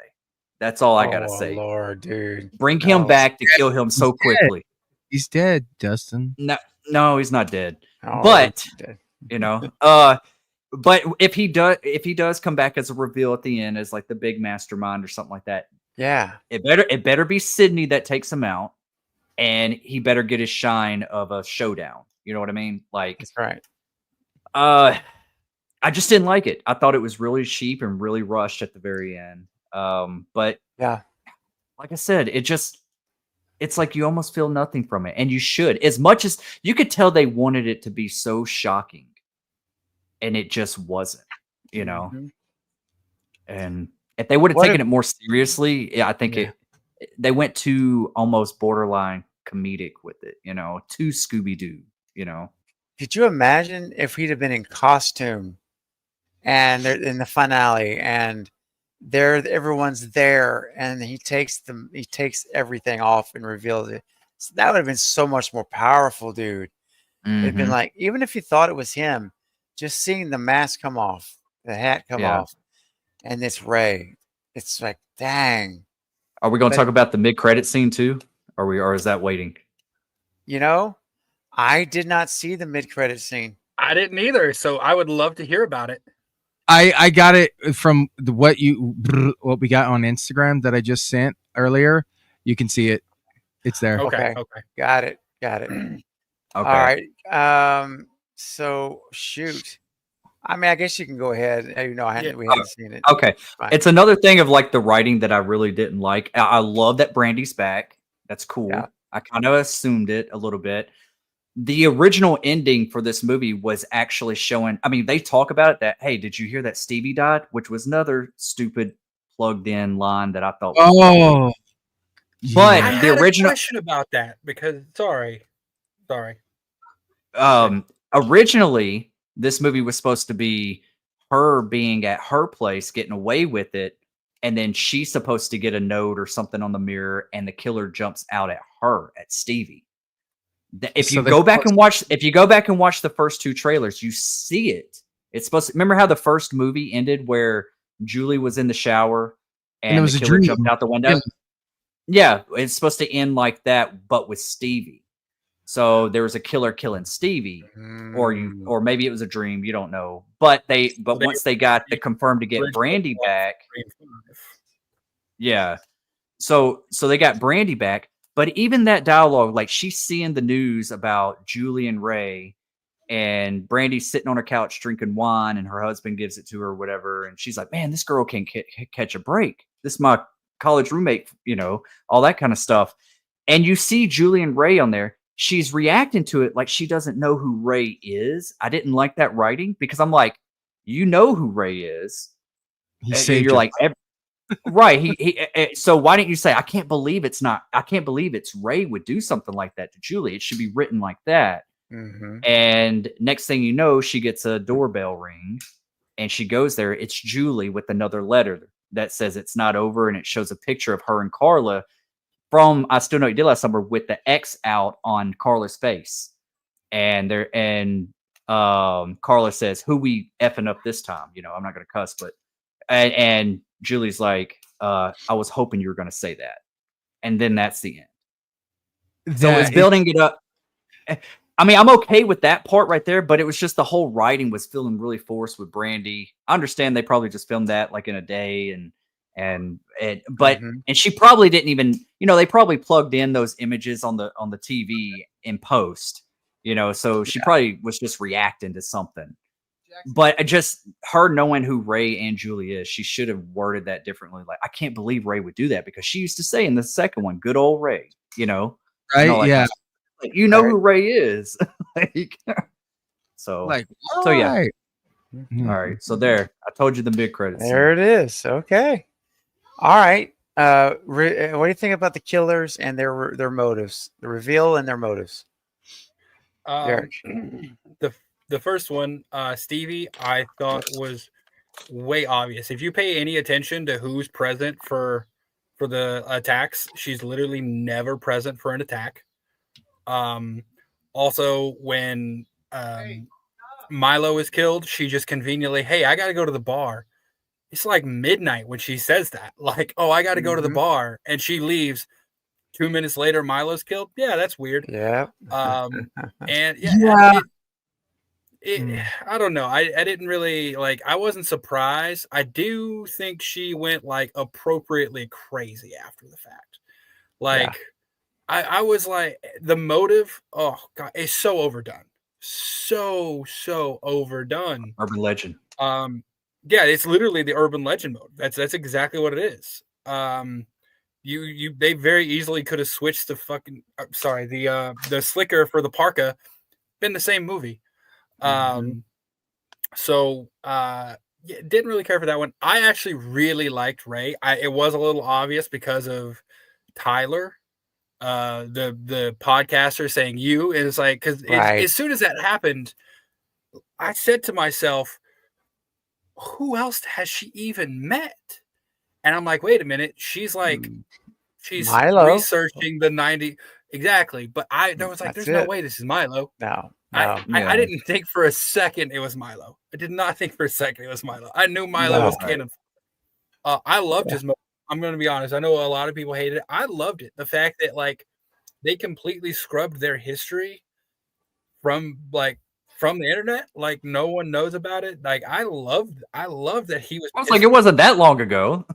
That's all I gotta say. Lord, dude. Bring him back to kill him so quickly. He's dead, Dustin. No, he's not dead. Oh, but dead. you know, but if he does come back as a reveal at the end as like the big mastermind or something like that, yeah, it better be Sydney that takes him out, and he better get his shine of a showdown. You know what I mean? Like, that's right. I just didn't like it. I thought it was really cheap and really rushed at the very end. But yeah, like I said, it's like you almost feel nothing from it, and you should. As much as you could tell they wanted it to be so shocking, and it just wasn't, you know. And if they would have taken it more seriously, I think they went too almost borderline comedic with it, you know, too Scooby-Doo, you know. Could you imagine if he'd have been in costume and they're in the finale and everyone's there and he takes everything off and reveals it? So that would have been so much more powerful, dude. It'd been like, even if you thought it was him, just seeing the mask come off, the hat come off, and it's Ray. It's like, dang. Are we going to talk about the mid-credit scene too? Or is that waiting? You know, I did not see the mid-credit scene. I didn't either, so I would love to hear about it. I got it from what we got on Instagram that I just sent earlier. you can see it. It's there. Okay. Got it. Okay. All right. So shoot. I mean, I guess you can go ahead. You know, we hadn't seen it. Okay. It's another thing of like the writing that I really didn't like. I love that Brandy's back. That's cool. Yeah. I kind of assumed it a little bit. The original ending for this movie was actually showing. I mean, they talk about it that, hey, did you hear that Stevie died? Which was another stupid plugged in line that I thought. Oh, but I the had original a question about that because sorry. Originally, this movie was supposed to be her being at her place, getting away with it, and then she's supposed to get a note or something on the mirror, and the killer jumps out at her, at Stevie. If you go back and watch the first two trailers, you see it. It's supposed to remember how the first movie ended where Julie was in the shower and it was the killer jumped out the window. Yeah, it's supposed to end like that, but with Stevie. So there was a killer killing Stevie, or maybe it was a dream. You don't know. But once they got the confirmed to get Brandy back, yeah. So they got Brandy back. But even that dialogue, like she's seeing the news about Julie and Ray, and Brandy's sitting on her couch drinking wine, and her husband gives it to her, or whatever, and she's like, "Man, this girl can't catch a break. This is my college roommate, you know, all that kind of stuff." And you see Julie and Ray on there. She's reacting to it like she doesn't know who Ray is. I didn't like that writing because I'm like, you know who Ray is. You're like, right. So why didn't you say, I can't believe it's Ray would do something like that to Julie. It should be written like that. Mm-hmm. And next thing you know, she gets a doorbell ring and she goes there. It's Julie with another letter that says it's not over. And it shows a picture of her and Carla from I Still Know You Did Last Summer with the X out on Carla's face. And Carla says, "Who we effing up this time?" You know, I'm not going to cuss, but and Julie's like, "I was hoping you were going to say that." And then that's the end. So it's building it up. I mean, I'm okay with that part right there, but it was just the whole writing was feeling really forced with Brandy. I understand they probably just filmed that like in a day and she probably didn't even, you know, they probably plugged in those images on the TV in post, you know, so she probably was just reacting to something. But just her knowing who Ray and Julie is, she should have worded that differently. Like, I can't believe Ray would do that because she used to say in the second one, "Good old Ray," you know, right? Like, yeah, like, you know who Ray is. So yeah. Mm-hmm. All right, so there, I told you the big credits. There it is. Okay. All right. What do you think about the killers and their motives? The reveal and their motives. The first one, Stevie, I thought was way obvious. If you pay any attention to who's present for the attacks, she's literally never present for an attack. Also, when Milo is killed, she just conveniently, "Hey, I got to go to the bar." It's like midnight when she says that. Like, "Oh, I got to go to the bar," and she leaves. 2 minutes later, Milo's killed. Yeah, that's weird. Yeah. And I don't know. I didn't really like. I wasn't surprised. I do think she went like appropriately crazy after the fact. Like, I was like, the motive. Oh God, it's so overdone. So overdone. Urban legend. Yeah, it's literally the urban legend mode. That's exactly what it is. They very easily could have switched the fucking the slicker for the parka, been the same movie. So didn't really care for that one. I actually really liked Ray. It was a little obvious because of Tyler, the podcaster saying "you," and it's like, because as soon as that happened, I said to myself, who else has she even met? And I'm like, wait a minute, she's like, she's Milo. Researching the 90 exactly. But there's no way this is Milo. No. I didn't think for a second it was Milo. I did not think for a second it was Milo. I knew Milo was canon. I loved his. I'm going to be honest. I know a lot of people hated it. I loved it. The fact that like they completely scrubbed their history from the internet, like no one knows about it. Like I loved that he was. I was like, it wasn't that long ago.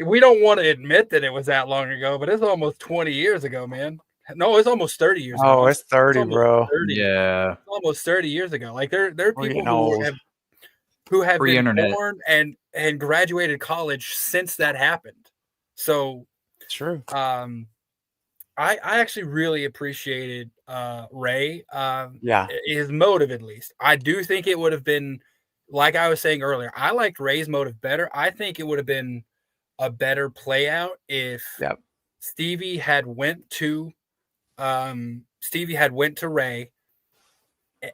We don't want to admit that it was that long ago, but it's almost 20 years ago, man. No, it's almost 30 years ago. Oh, it's 30, bro. 30. Yeah. It's almost 30 years ago. Like there are We're people getting old. who have been Pre-internet. born and graduated college since that happened. So True. I actually really appreciated Ray. Yeah. His motive, at least. I do think it would have been, like I was saying earlier, I liked Ray's motive better. I think it would have been a better play out if Yep. Stevie had went to Ray.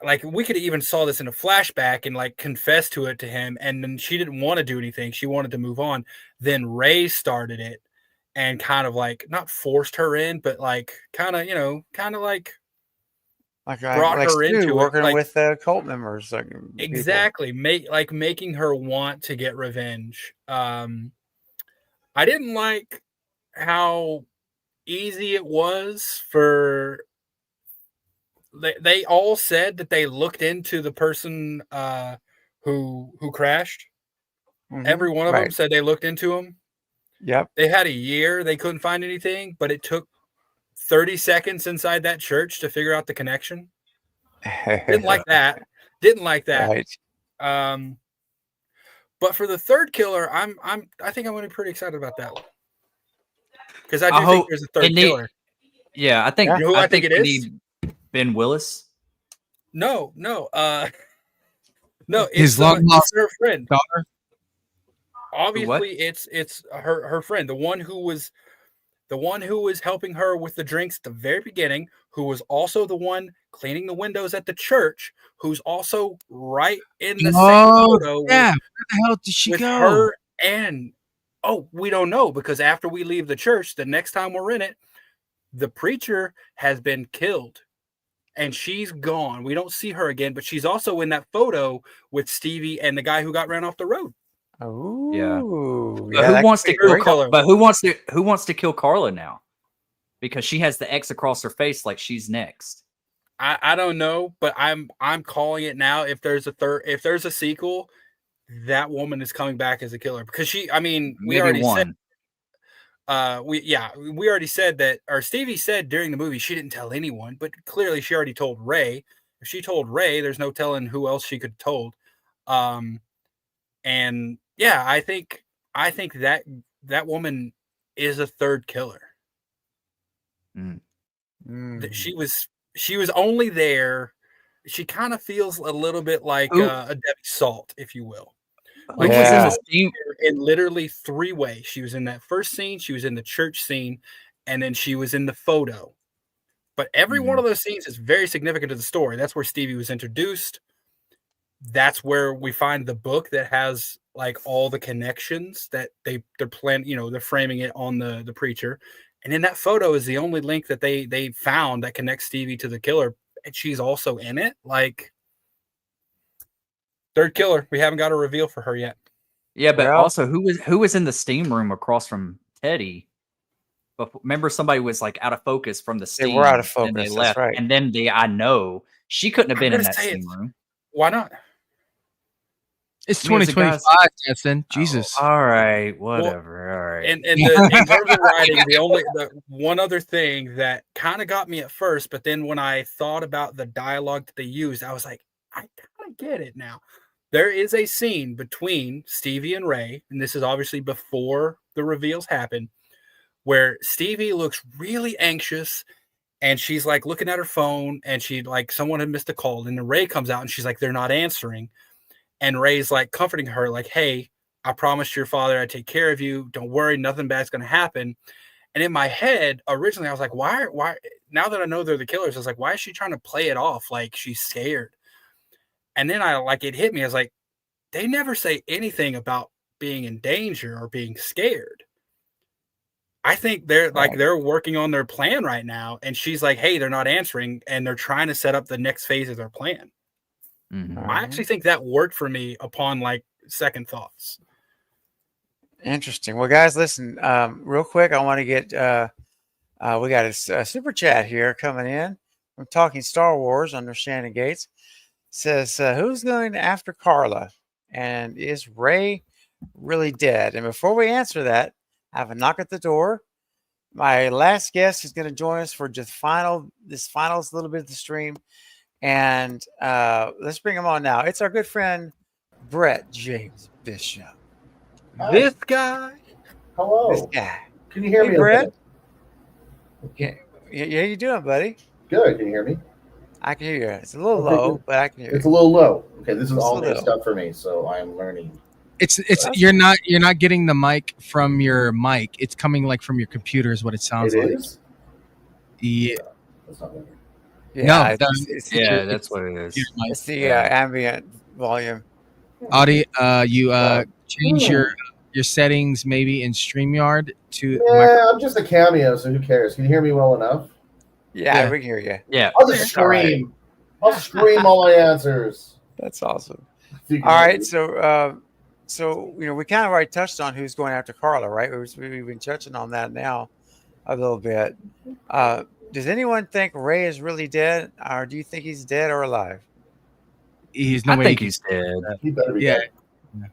Like we could have even saw this in a flashback and like confessed to it to him, and then she didn't want to do anything. She wanted to move on. Then Ray started it and kind of like not forced her in, but like kind of like brought her into working it, like, with cult members. Like, exactly, making her want to get revenge. I didn't like how easy it was for. They all said that they looked into the person who crashed. Mm-hmm. Every one of them said they looked into him. Yep. They had a year. They couldn't find anything, but it took 30 seconds inside that church to figure out the connection. Didn't like that. Right. But for the third killer, I think I'm going to be pretty excited about that one. Because I do think there's a third killer. Yeah, I think. You know who I think it is? Ben Willis. No. No, His it's long lost her friend. daughter. Obviously, it's her friend, the one who was helping her with the drinks at the very beginning, who was also the one cleaning the windows at the church, who's also right in the same photo. Yeah, where the hell did she with go? Her and we don't know, because after we leave the church, the next time we're in it, the preacher has been killed. And she's gone. We don't see her again, but she's also in that photo with Stevie and the guy who got ran off the road. Oh, yeah. But who wants to kill? But who wants to kill Carla now? Because she has the X across her face, like she's next. I don't know, but I'm calling it now. If there's a sequel, that woman is coming back as a killer, because we already said. We already said that, or Stevie said during the movie she didn't tell anyone, but clearly she already told Ray. If she told Ray, there's no telling who else she could have told. And yeah, I think that woman is a third killer. She was only there. She kind of feels a little bit like a Debbie Salt, if you will. Like was in the scene in literally 3 ways. She was in that first scene, she was in the church scene, and then she was in the photo. But every one of those scenes is very significant to the story. That's where Stevie was introduced. That's where we find the book that has like all the connections that they're planning, they're framing it on the preacher. And then that photo is the only link that they found that connects Stevie to the killer. And she's also in it. Like, third killer. We haven't got a reveal for her yet. Yeah, but also who was in the steam room across from Teddy? But remember, somebody was like out of focus from the steam. They were out of focus. And they That's left, right. and then I know she couldn't have been in that steam room. Why not? It's 2025, Justin. Jesus. All right, whatever. Well, all right. And in terms of writing, the one other thing that kind of got me at first, but then when I thought about the dialogue that they used, I was like, I kind of get it now. There is a scene between Stevie and Ray, and this is obviously before the reveals happen, where Stevie looks really anxious, and she's like looking at her phone, and she like someone had missed a call, and then Ray comes out, and she's like, they're not answering, and Ray's like comforting her, like, hey, I promised your father I'd take care of you. Don't worry, nothing bad's gonna happen. And in my head, originally, I was like, why? Now that I know they're the killers, I was like, why is she trying to play it off like she's scared? And then it hit me. I was like, they never say anything about being in danger or being scared. I think they're working on their plan right now. And she's like, hey, they're not answering. And they're trying to set up the next phase of their plan. Mm-hmm. I actually think that worked for me upon like second thoughts. Interesting. Well, guys, listen, real quick. I want to get, we got a super chat here coming in. I'm talking Star Wars under Shannon Gates. Says, who's going after Carla? And is Ray really dead? And before we answer that, I have a knock at the door. My last guest is going to join us for just this final little bit of the stream. And let's bring him on now. It's our good friend, Brett James Bishop. This guy. Hello. This guy. Can you hear me, Brett? Okay? Yeah, you doing, buddy? Good. Can you hear me? I can hear you. It's a little low, but I can hear you. It's a little low. Okay, this is It's all a new little. stuff for me, so I'm learning. It's you're not getting the mic from your mic. It's coming like from your computer is what it sounds It like. is? Yeah. That's not better. Yeah, No, That's what it is. it's the ambient volume. Audio. You change your settings maybe in StreamYard to. Yeah, I'm just a cameo, so who cares? Can you hear me well enough? Yeah, we can hear you. Yeah. I'll just scream. I'll scream all my answers. That's awesome. You can All hear right, me. so we kind of already touched on who's going after Carla, right? We've been touching on that now a little bit. Does anyone think Ray is really dead, or do you think he's dead or alive? He's no I way think he he's dead. He better be Yeah. dead.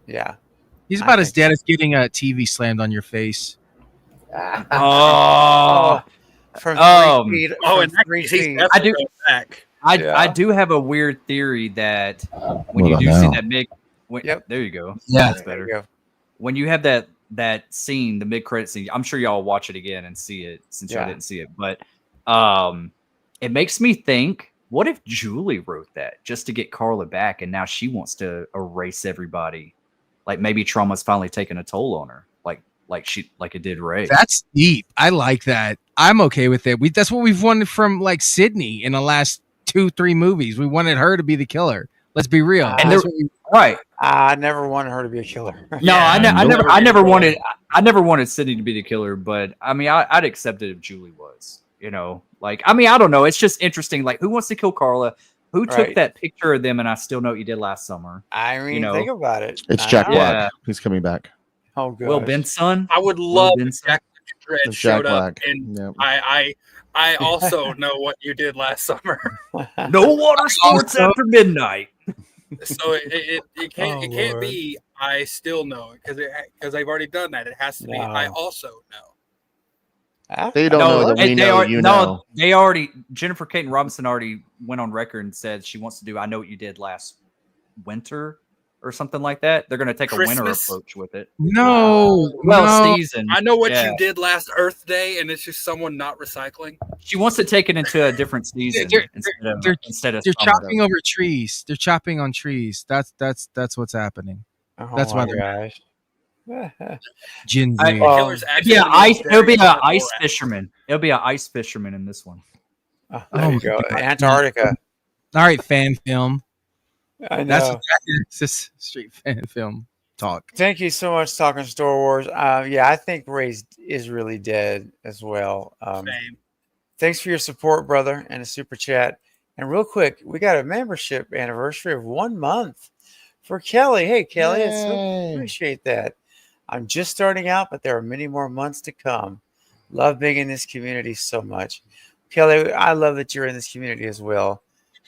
Yeah. He's I about as think dead as getting a TV slammed on your face. Oh, From Um, 3 feet. Oh, from and that 3 he's feet. definitely I do- going back. Yeah. I do have a weird theory that when What you about do see now? that mid, Yep. there you go. Yeah. That's There better. you go. When you have that scene, the mid credit scene, I'm sure y'all watch it again and see it since y'all Yeah. didn't see it. But it makes me think, what if Julie wrote that just to get Carla back, and now she wants to erase everybody? Like maybe trauma's finally taken a toll on her, like it did Ray. That's deep. I like that. I'm okay with it. That's what we've wanted from like Sydney in the last 2-3 movies. We wanted her to be the killer. Let's be real. And That's there- what we- Right. I never wanted her to be a killer. No, Yeah, I never wanted Sydney to be the killer, but I mean, I'd accept it if Julie was. You know, like I mean, I don't know. It's just interesting. Like, who wants to kill Carla? Who took Right. that picture of them? And I still know what you did last summer. I mean, You know. think about it. It's I Jack know. Black. Yeah. He's coming back. Oh, gosh. Will Ben's son. I would love if Benson. Jack Dredd It's showed Jack up, Black. and Yep. I also know what you did last summer. No water sports after midnight. So it can't Oh, it can't Lord. be I still know it because I've already done that. It has to be I No. also know. They don't know that we know you know. They already. Jennifer Caton Robinson already went on record and said she wants to do. I know what you did last winter or something like that. They're going to take a winter Christmas? approach with it. No. Well, no. season. I know what Yeah. you did last Earth Day, and it's just someone not recycling. She wants to take it into a different season They're- instead of They're summer. chopping over trees. They're chopping on trees. That's what's happening. Oh, That's why my they're- gosh. Gen Z. I- The Well, killer's It'll be an actually ice. It'll be an very ice Borat. fisherman. It'll be an ice fisherman in this one. Oh, Oh there you my go. God. Antarctica. All right, fan film. I That's know. what that is. It's just straight fan film talk. Thank you so much, talking Star Wars. Yeah, I think Ray is really dead as well. Same. Thanks for your support, brother, and a super chat. And real quick, we got a membership anniversary of 1 month for Kelly. Hey, Kelly, I so Yay. appreciate that. I'm just starting out, but there are many more months to come. Love being in this community so much. Kelly, I love that you're in this community as well.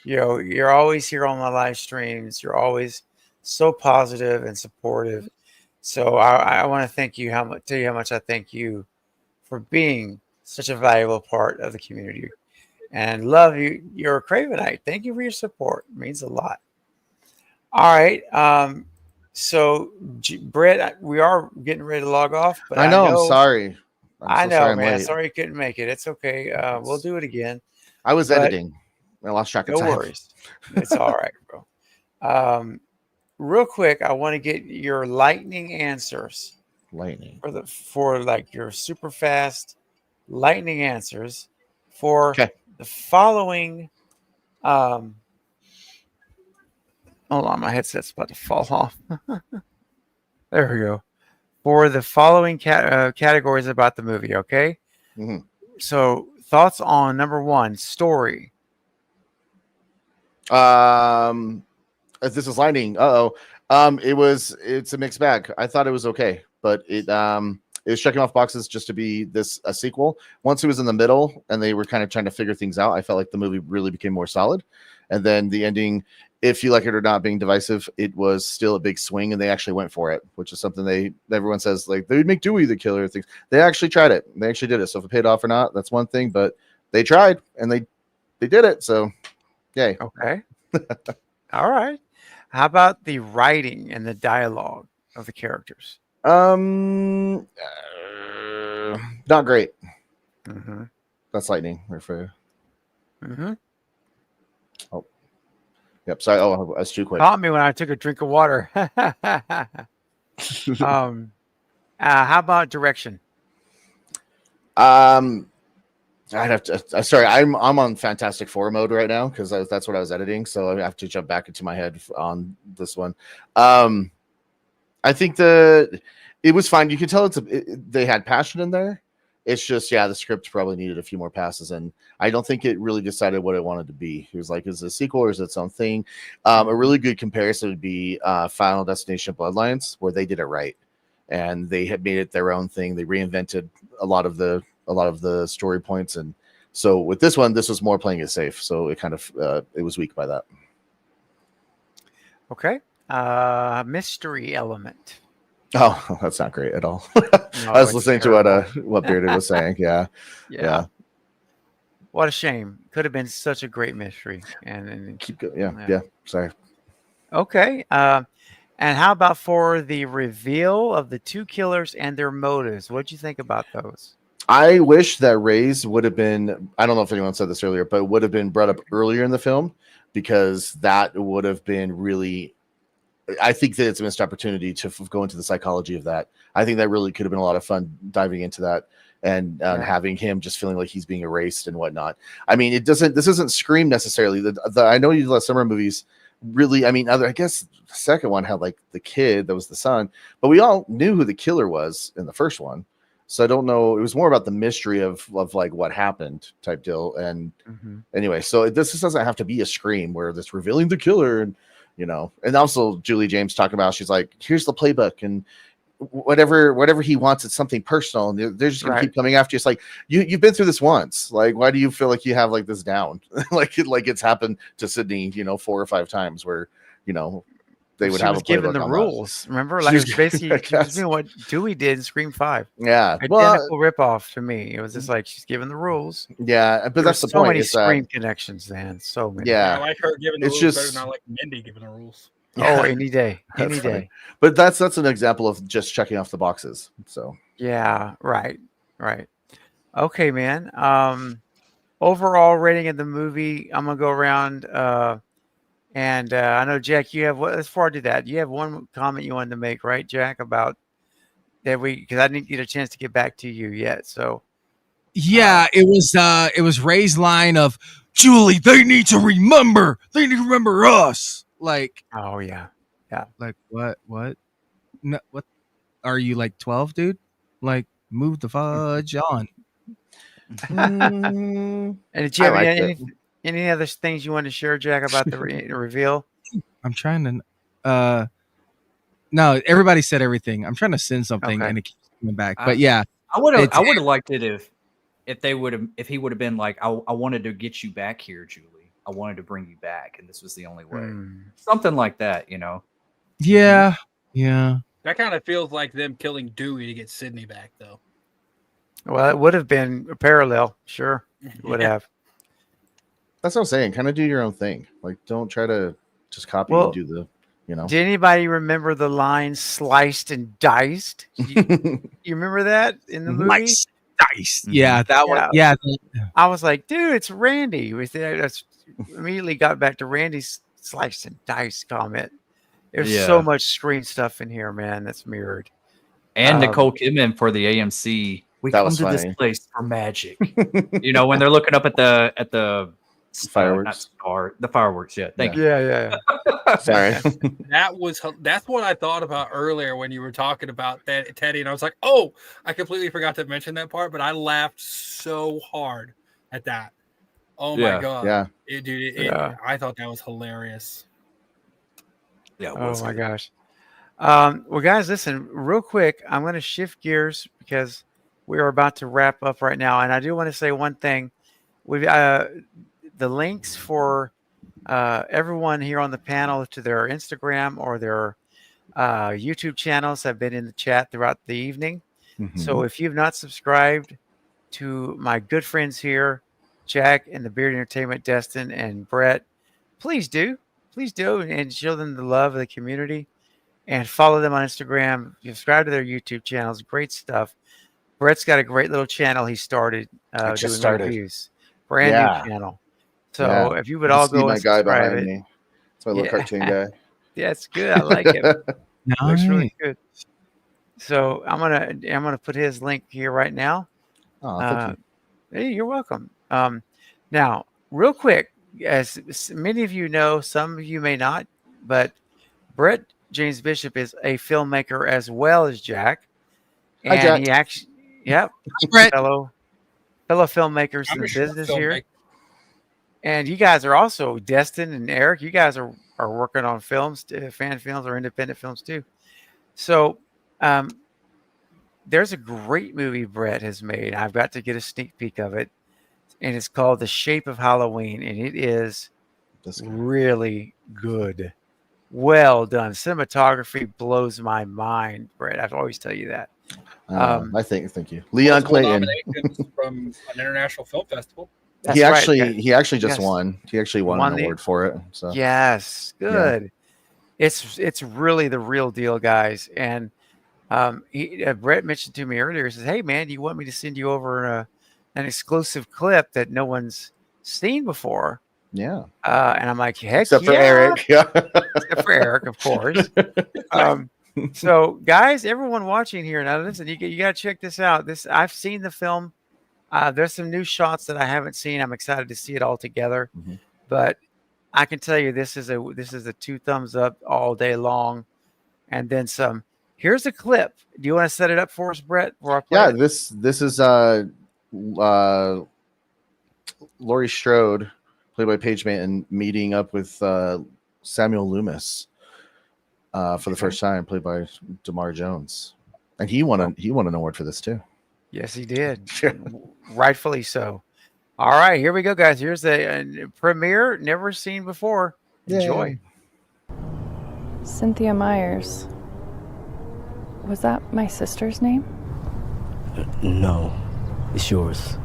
You know, you're always here on my live streams. You're always so positive and supportive. So I want to thank you. Tell you how much I thank you for being such a valuable part of the community, and love you. You're a Cravenite. Thank you for your support. It means a lot. All right. So Brett, we are getting ready to log off, but I know. I'm sorry. I so know, sorry I'm man. late. Sorry you couldn't make it. It's okay. We'll do it again. I was but- editing. I lost track of No time. worries. It's all right, bro. Real quick, I want to get your lightning answers Lightning. for like your super fast lightning answers for Okay. the following. Hold on, my headset's about to fall off. There we go. For the following categories about the movie, okay? Mhm. So, thoughts on number 1, story. This is lightning. It's a mixed bag. I thought it was okay, but it was checking off boxes just to be a sequel. Once it was in the middle and they were kind of trying to figure things out, I felt like the movie really became more solid. And then the ending, if you like it or not, being divisive, it was still a big swing, and they actually went for it, which is something everyone says like they'd make Dewey the killer. Things they actually tried it. They actually did it. So if it paid off or not, that's one thing, but they tried and they did it. So, yay. Okay. All right. How about the writing and the dialogue of the characters? Not great. Mm-hmm. That's lightning. Right for you. Mm-hmm. Oh, yep. Sorry. Oh, that's too quick. Caught me when I took a drink of water. How about direction? I'd have to. Sorry, I'm on Fantastic Four mode right now because that's what I was editing. So I have to jump back into my head on this one. I think it was fine. You could tell they had passion in there. It's just the script probably needed a few more passes, and I don't think it really decided what it wanted to be. It was like, is it a sequel or is it its own thing? A really good comparison would be Final Destination Bloodlines, where they did it right, and they had made it their own thing. They reinvented a lot of the story points, and so with this one, this was more playing it safe. So it kind of it was weak by that. Okay. Mystery element. Oh, that's not great at all. No, I was listening terrible. to what Bearded was saying. Yeah. What a shame. Could have been such a great mystery. And Keep going. Yeah. Sorry. Okay. And how about for the reveal of the two killers and their motives? What'd you think about those? I wish that Ray's would have been, I don't know if anyone said this earlier, but would have been brought up earlier in the film, because that would have been really, I think that it's a missed opportunity to go into the psychology of that. I think that really could have been a lot of fun diving into that and having him just feeling like he's being erased and whatnot. I mean, this isn't Scream necessarily. I know you love summer movies. Really, I mean, I guess the second one had like the kid that was the son, but we all knew who the killer was in the first one. So I don't know. It was more about the mystery of like what happened type deal. And anyway, so this just doesn't have to be a Scream where it's revealing the killer, and and also Julie James talking about, she's like, here's the playbook, and whatever he wants, it's something personal, and they're just gonna keep coming after you. It's like you've been through this once. Like, why do you feel like you have like this down? like it's happened to Sydney, 4 or 5 times where they would have a given playbook the on rules. Remember, like, it was basically doing what Dewey did in Scream 5. Yeah, Identical ripoff to me. It was just like she's given the rules. Yeah, but that's the so point. Many Scream connections, man. So many. Yeah, I like her giving the it's rules just better than I like Mindy giving the rules. Oh, any day, any day. But that's an example of just checking off the boxes. So yeah, right. Okay, man. Overall rating of the movie, I'm gonna go around. And I know, Jack, you have, before I do that, you have one comment you wanted to make, right, Jack, about that because I didn't get a chance to get back to you yet. So yeah, it was Ray's line of, Julie, they need to remember us. Like, oh yeah. Like what? No, what? Are you like 12, dude? Like, move the fudge on. And did you have any other things you want to share, Jack, about the reveal? I'm trying to. No, everybody said everything. I'm trying to send something, and it keeps coming back. But yeah, I would have liked it if he would have been like, I wanted to get you back here, Julie. I wanted to bring you back, and this was the only way. Something like that, Yeah. That kind of feels like them killing Dewey to get Sydney back, though. Well, it would have been a parallel. Sure, it would have. That's what I'm saying. Kind of do your own thing. Like, don't try to just copy and do the, Did anybody remember the line "sliced and diced"? You remember that in the movie? Sliced, diced. Yeah, that one. Yeah, I was like, dude, it's Randy. That's immediately got back to Randy's sliced and diced comment. There's so much screen stuff in here, man. That's mirrored. And Nicole Kidman for the AMC. We come to this place for magic. When they're looking up at the fireworks. The fireworks. Yeah. Thank you. Yeah. Sorry. That's what I thought about earlier when you were talking about that, Teddy, and I was like, oh, I completely forgot to mention that part, but I laughed so hard at that. Oh my god. Yeah. I thought that was hilarious. Yeah. Oh my gosh. Well, guys, listen, real quick. I'm going to shift gears because we are about to wrap up right now, and I do want to say one thing. We've the links for everyone here on the panel to their Instagram or their YouTube channels have been in the chat throughout the evening. So if you've not subscribed to my good friends here, Jack and the Beard Entertainment, Destin and Brett, please do. Please do, and show them the love of the community. And follow them on Instagram. Subscribe to their YouTube channels. Great stuff. Brett's got a great little channel he started doing reviews. Brand new channel. So if you would all go and subscribe it. Me. It's my little cartoon guy. Yeah, it's good. I like it. Nice. Looks really good. So I'm gonna put his link here right now. Oh, thank you. Hey, you're welcome. Now, real quick, as many of you know, some of you may not, but Brett James Bishop is a filmmaker as well as Jack. And Hi, Jack. he actually, Brett. fellow filmmakers in the business here. And you guys are also, Destin and Eric, you guys are working on films, fan films or independent films too. So there's a great movie Brett has made. I've got to get a sneak peek of it. And it's called The Shape of Halloween. And it is really good. Well done. Cinematography blows my mind, Brett. I always tell you that. Thank you. Leon Clayton from an international film festival. He actually just won. He actually won an award for it. So yes, good. Yeah. It's really the real deal, guys. And Brett mentioned to me earlier. He says, "Hey, man, do you want me to send you over an exclusive clip that no one's seen before?" Yeah. And I'm like, heck, except for Eric. Yeah. Except for Eric, of course. So, guys, everyone watching here now, listen, you got to check this out. I've seen the film. There's some new shots that I haven't seen. I'm excited to see it all together. But I can tell you, this is a 2 thumbs up all day long, and then some. Here's a clip. Do you want to set it up for us, Brett? Yeah, this is Laurie Strode, played by Paige Manton, meeting up with Samuel Loomis for the first time, played by DeMar Jones, and he won an award for this too. Yes, he did. Rightfully so. All right, here we go, guys. Here's the premiere, never seen before. Enjoy. Cynthia Myers. Was that my sister's name? No, it's yours.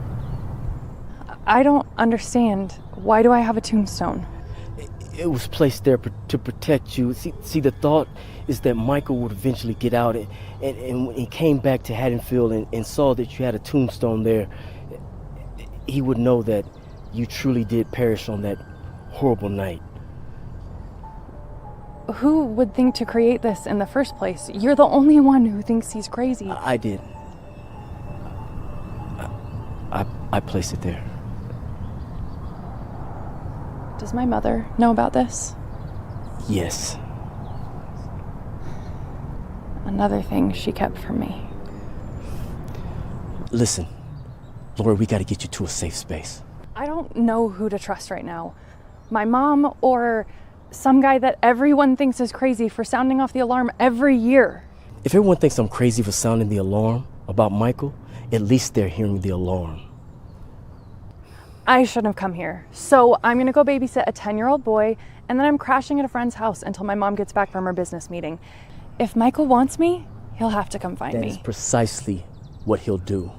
I don't understand. Why do I have a tombstone? It was placed there to protect you. See, the thought is that Michael would eventually get out, and when he came back to Haddonfield and saw that you had a tombstone there, he would know that you truly did perish on that horrible night. Who would think to create this in the first place? You're the only one who thinks he's crazy. I did. I placed it there. Does my mother know about this? Yes. Another thing she kept from me. Listen, Laura, we got to get you to a safe space. I don't know who to trust right now. My mom or some guy that everyone thinks is crazy for sounding off the alarm every year. If everyone thinks I'm crazy for sounding the alarm about Michael, at least they're hearing the alarm. I shouldn't have come here. So I'm gonna go babysit a 10-year-old boy, and then I'm crashing at a friend's house until my mom gets back from her business meeting. If Michael wants me, he'll have to come find me. That is precisely what he'll do.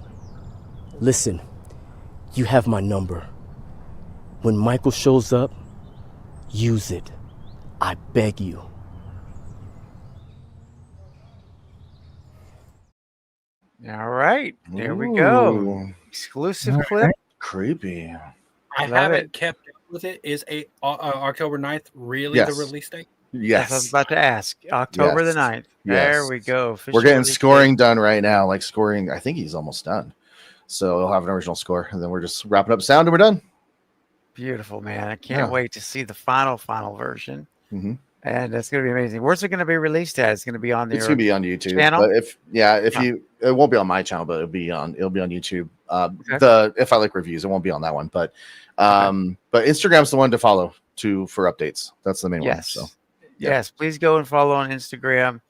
Listen, you have my number. When Michael shows up, use it. I beg you. All right, there we go. Exclusive clip. Creepy. I haven't kept up with it. Is October 9th really the release date? Yes. I was about to ask. October the 9th. There we go. We're getting scoring done right now. Like scoring, I think he's almost done. So he'll have an original score, and then we're just wrapping up sound, and we're done. Beautiful, man. I can't wait to see the final version. And that's going to be amazing. Where's it going to be released at? It's going to be on It's going to be on YouTube. Channel? But it won't be on my channel, but it'll be on YouTube. If I like reviews, it won't be on that one. But Instagram's the one to follow for updates. That's the main one. So yes, please go and follow on Instagram.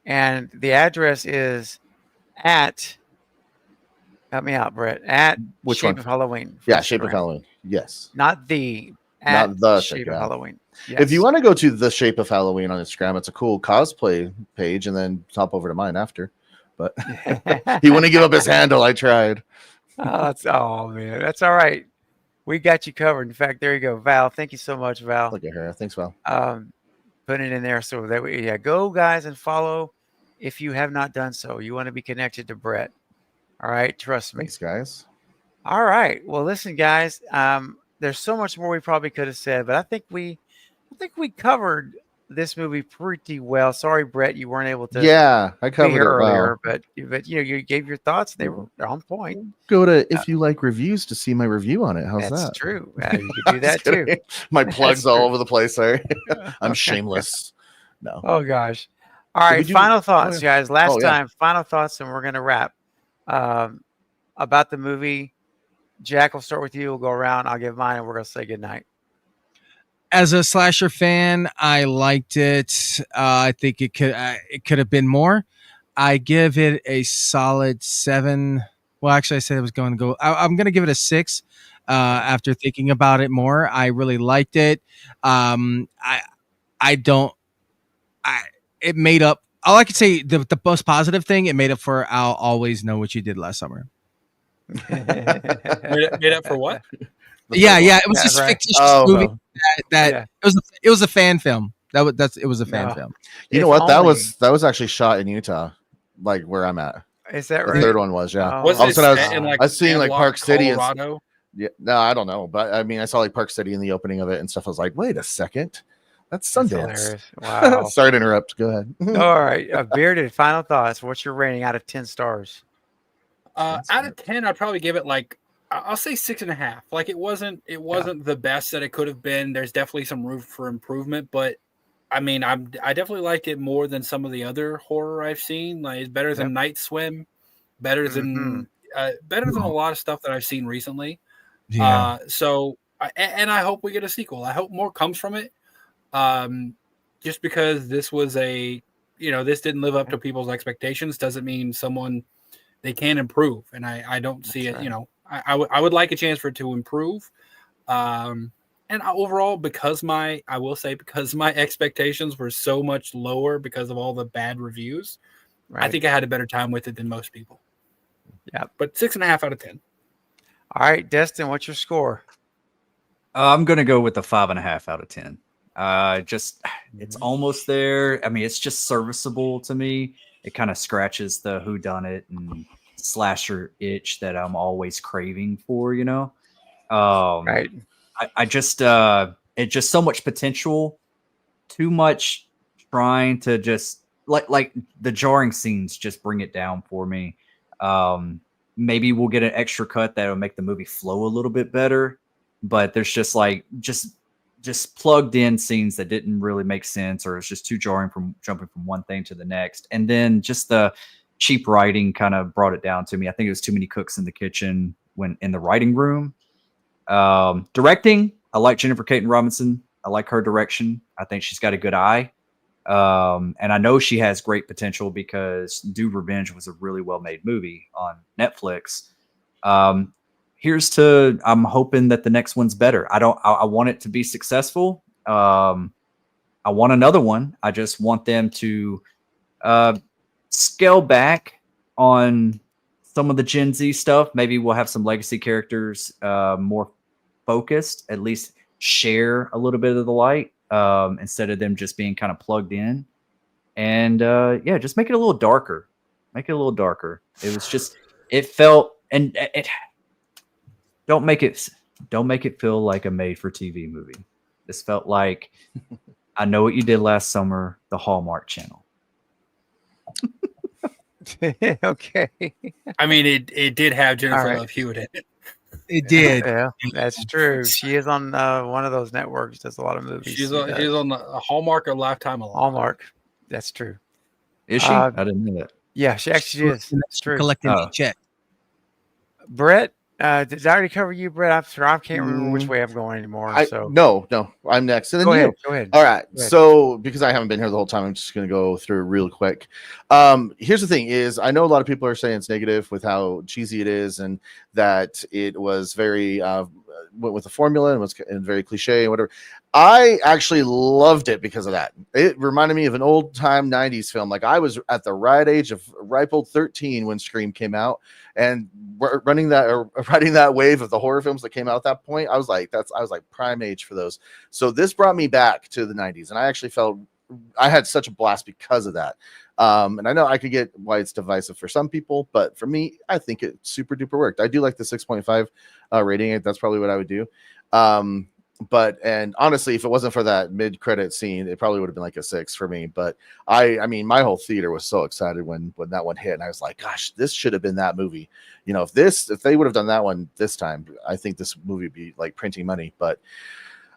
And the address is at help me out, Brett. At which Shape one? of Halloween. Yeah, Shape of Halloween. Yes. Not the At Not the Shape Shape, of yeah. Halloween. If you want to go to the Shape of Halloween on Instagram, it's a cool cosplay page, and then hop over to mine after. But he wouldn't give up his handle. I tried. Oh man, that's all right. We got you covered. In fact, there you go, Val. Thank you so much, Val. Look at her. Thanks, Val. Putting it in there so that we go, guys, and follow if you have not done so. You want to be connected to Brett. All right, trust me. Thanks, guys. All right. Well, listen, guys. There's so much more we probably could have said, but I think we covered this movie pretty well. Sorry, Brett, you weren't able to. Yeah, I be covered here it earlier, well. but you gave your thoughts. They're on point. Go to if you like reviews to see my review on it. How's That's that? true. You could do that too. My plugs That's all true. over the place. Sorry, I'm shameless. No. Oh gosh. All right. we do- Final thoughts, yeah. guys. Last Oh, yeah. time. Final thoughts, and we're gonna wrap. About the movie. Jack, we'll start with you. We'll go around. I'll give mine, and we're gonna say goodnight. As a slasher fan, I liked it. I think it could have been more. I give it a solid 7. Well, actually, I said I was going to go. I'm going to give it a 6. After thinking about it more, I really liked it. It made up. All I could say, the most positive thing, it made up for I'll always know what you did last summer. Made up for what? Yeah. It was this fictitious movie that it was a fan film. It was a fan film. You know what? That was actually shot in Utah, like where I'm at. Is that The right? third one was, yeah. Was All of a it sudden set in I was seeing like landlocked Park City and Colorado? yeah, no, I don't know, but I mean, I saw like Park City in the opening of it and stuff. I was like, wait a second, that's Sundance. Hilarious. Wow. Sorry to interrupt. Go ahead. All right. Bearded, final thoughts. What's your rating out of 10 stars? Out of 10, I'd probably give it like I'll say 6.5. Like it wasn't the best that it could have been. There's definitely some room for improvement, but I mean, I definitely liked it more than some of the other horror I've seen. Like it's better than Night Swim, better than a lot of stuff that I've seen recently. Yeah. So I hope we get a sequel. I hope more comes from it. Just because this was this didn't live up to people's expectations doesn't mean they can improve. And I don't see it. Right. I would like a chance for it to improve. And overall, because my expectations were so much lower because of all the bad reviews, right. I think I had a better time with it than most people. Yeah, but 6.5 out of 10. All right, Destin, what's your score? I'm gonna go with the 5.5 out of 10. It's almost there. I mean, it's just serviceable to me. It kind of scratches the whodunit and slasher itch that I'm always craving for. Right. It's just so much potential, too much trying to just like the jarring scenes just bring it down for me. Maybe we'll get an extra cut that will make the movie flow a little bit better, but there's just plugged in scenes that didn't really make sense, or it's just too jarring from jumping from one thing to the next. And then just the cheap writing kind of brought it down to me. I think it was too many cooks in the kitchen when in the writing room. Directing, I like Jennifer Caton Robinson. I like her direction. I think she's got a good eye. And I know she has great potential because Do Revenge was a really well-made movie on Netflix. I'm hoping that the next one's better. I want it to be successful. I want another one. I just want them to scale back on some of the Gen Z stuff. Maybe we'll have some legacy characters more focused, at least share a little bit of the light instead of them just being kind of plugged in. And just make it a little darker. It was just, it felt, and it don't make it feel like a made for TV movie. This felt like I Know What You Did Last Summer, the Hallmark Channel. Okay. I mean, it did have Jennifer Love Hewitt in it. It did. Yeah, that's true. She is on one of those networks. Does a lot of movies. She's on the Hallmark or Lifetime alone. Hallmark. That's true. Is she? I didn't know that. Yeah, she actually is. That's true. Collecting a check. Brett, Did I already cover you, Brett? I can't remember which way I'm going anymore. No, I'm next. And then go you. ahead. Go ahead. All right. Go ahead. So because I haven't been here the whole time, I'm just going to go through it real quick. Here's the thing: is I know a lot of people are saying it's negative with how cheesy it is, and that it was very went with the formula and was very cliche and whatever. I actually loved it because of that. It reminded me of an old time 90s film. Like I was at the right age of ripe old 13 when Scream came out, and riding that wave of the horror films that came out at that point. I was like prime age for those. So this brought me back to the 90s, and I actually felt I had such a blast because of that. And I know I could get why it's divisive for some people, but for me, I think it super duper worked. I do like the 6.5 rating. That's probably what I would do. And honestly, if it wasn't for that mid-credit scene, it probably would have been like a 6 for me. But I mean, my whole theater was so excited when that one hit, and I was like, gosh, this should have been that movie. You know, if they would have done that one this time, I think this movie would be like printing money. But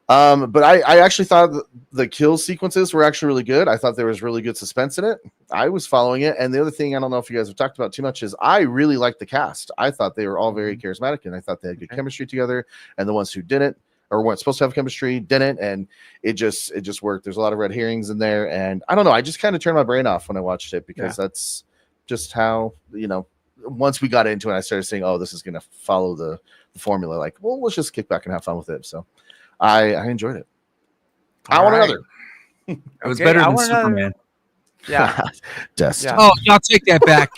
I actually thought the kill sequences were actually really good. I thought there was really good suspense in it. I was following it. And the other thing, I don't know if you guys have talked about too much, is I really liked the cast. I thought they were all very charismatic, and I thought they had good chemistry together. And the ones who didn't or weren't supposed to have chemistry didn't. And it just worked. There's a lot of red herrings in there. And I don't know. I just kind of turned my brain off when I watched it, because that's just how, you know, once we got into it, I started saying, oh, this is going to follow the formula. Like, well, let's just kick back and have fun with it. So I enjoyed it. I want another. It was better than Superman. Yeah. Dust. Yeah. Oh, y'all take that back.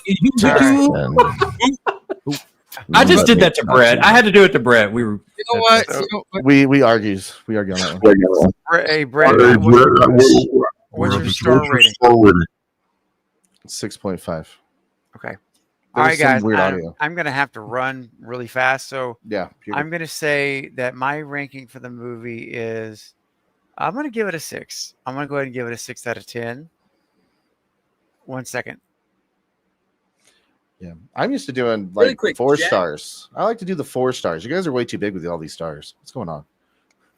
I just did that to Brett. I had to do it to Brett. You know what? We argue on that one. Hey, Brett, what's your star rating? 6.5. Okay. All right, guys. Weird audio. I'm going to have to run really fast. So yeah, I'm going to say that my ranking for the movie is, I'm going to give it a 6. I'm going to go ahead and give it a 6 out of 10. 1 second. Yeah, I'm used to doing like really quick, 4 stars. I like to do the 4 stars. You guys are way too big with all these stars. What's going on?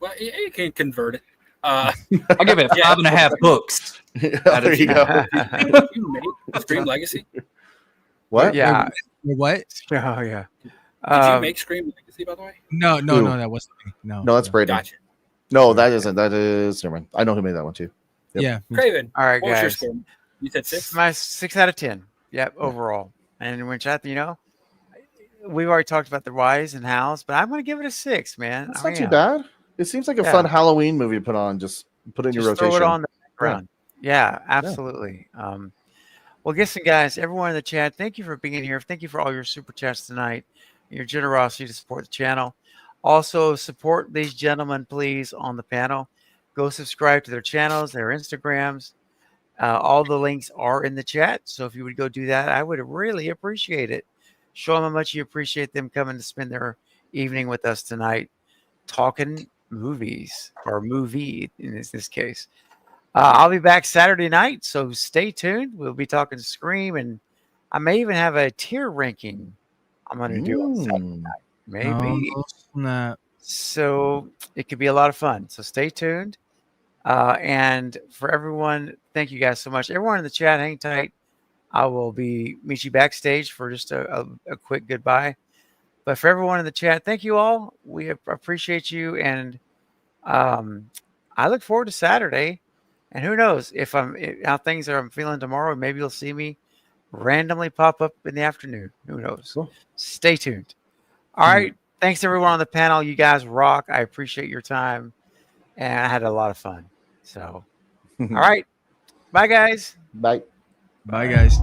Well, you can convert it. I'll give it 5.5 books. There you go. Did you make Scream Legacy? What? Yeah. What? Oh, yeah. Did you make Scream Legacy, by the way? No, that wasn't me. No, that's Brady. Gotcha. No, that isn't. That is. Never mind. I know who made that one too. Yep. Yeah. Craven. All right, what guys. Was your score? You said 6. My 6 out of 10. Yep, overall. And when chat, you know, we've already talked about the whys and hows, but I'm going to give it a 6, man. That's not too bad. It seems like a fun Halloween movie to put on. Just put it in your rotation. Throw it on the background. Yeah, absolutely. Yeah. Well, listen, guys, everyone in the chat, thank you for being here. Thank you for all your super chats tonight, your generosity to support the channel. Also, support these gentlemen, please, on the panel. Go subscribe to their channels, their Instagrams. All the links are in the chat. So if you would go do that, I would really appreciate it. Show them how much you appreciate them coming to spend their evening with us tonight, talking movies, or movie in this case. I'll be back Saturday night, so stay tuned. We'll be talking Scream, and I may even have a tier ranking I'm going to do on Saturday night. Maybe. Oh, so it could be a lot of fun. So stay tuned. And for everyone, thank you guys so much. Everyone in the chat, hang tight. I will meet you backstage for just a quick goodbye. But for everyone in the chat, thank you all. We appreciate you, and I look forward to Saturday. And who knows how things are I'm feeling tomorrow. Maybe you'll see me randomly pop up in the afternoon. Who knows? Cool. Stay tuned. All right. Thanks everyone on the panel. You guys rock. I appreciate your time, and I had a lot of fun. So, all right. Bye, guys. Bye. Bye, guys.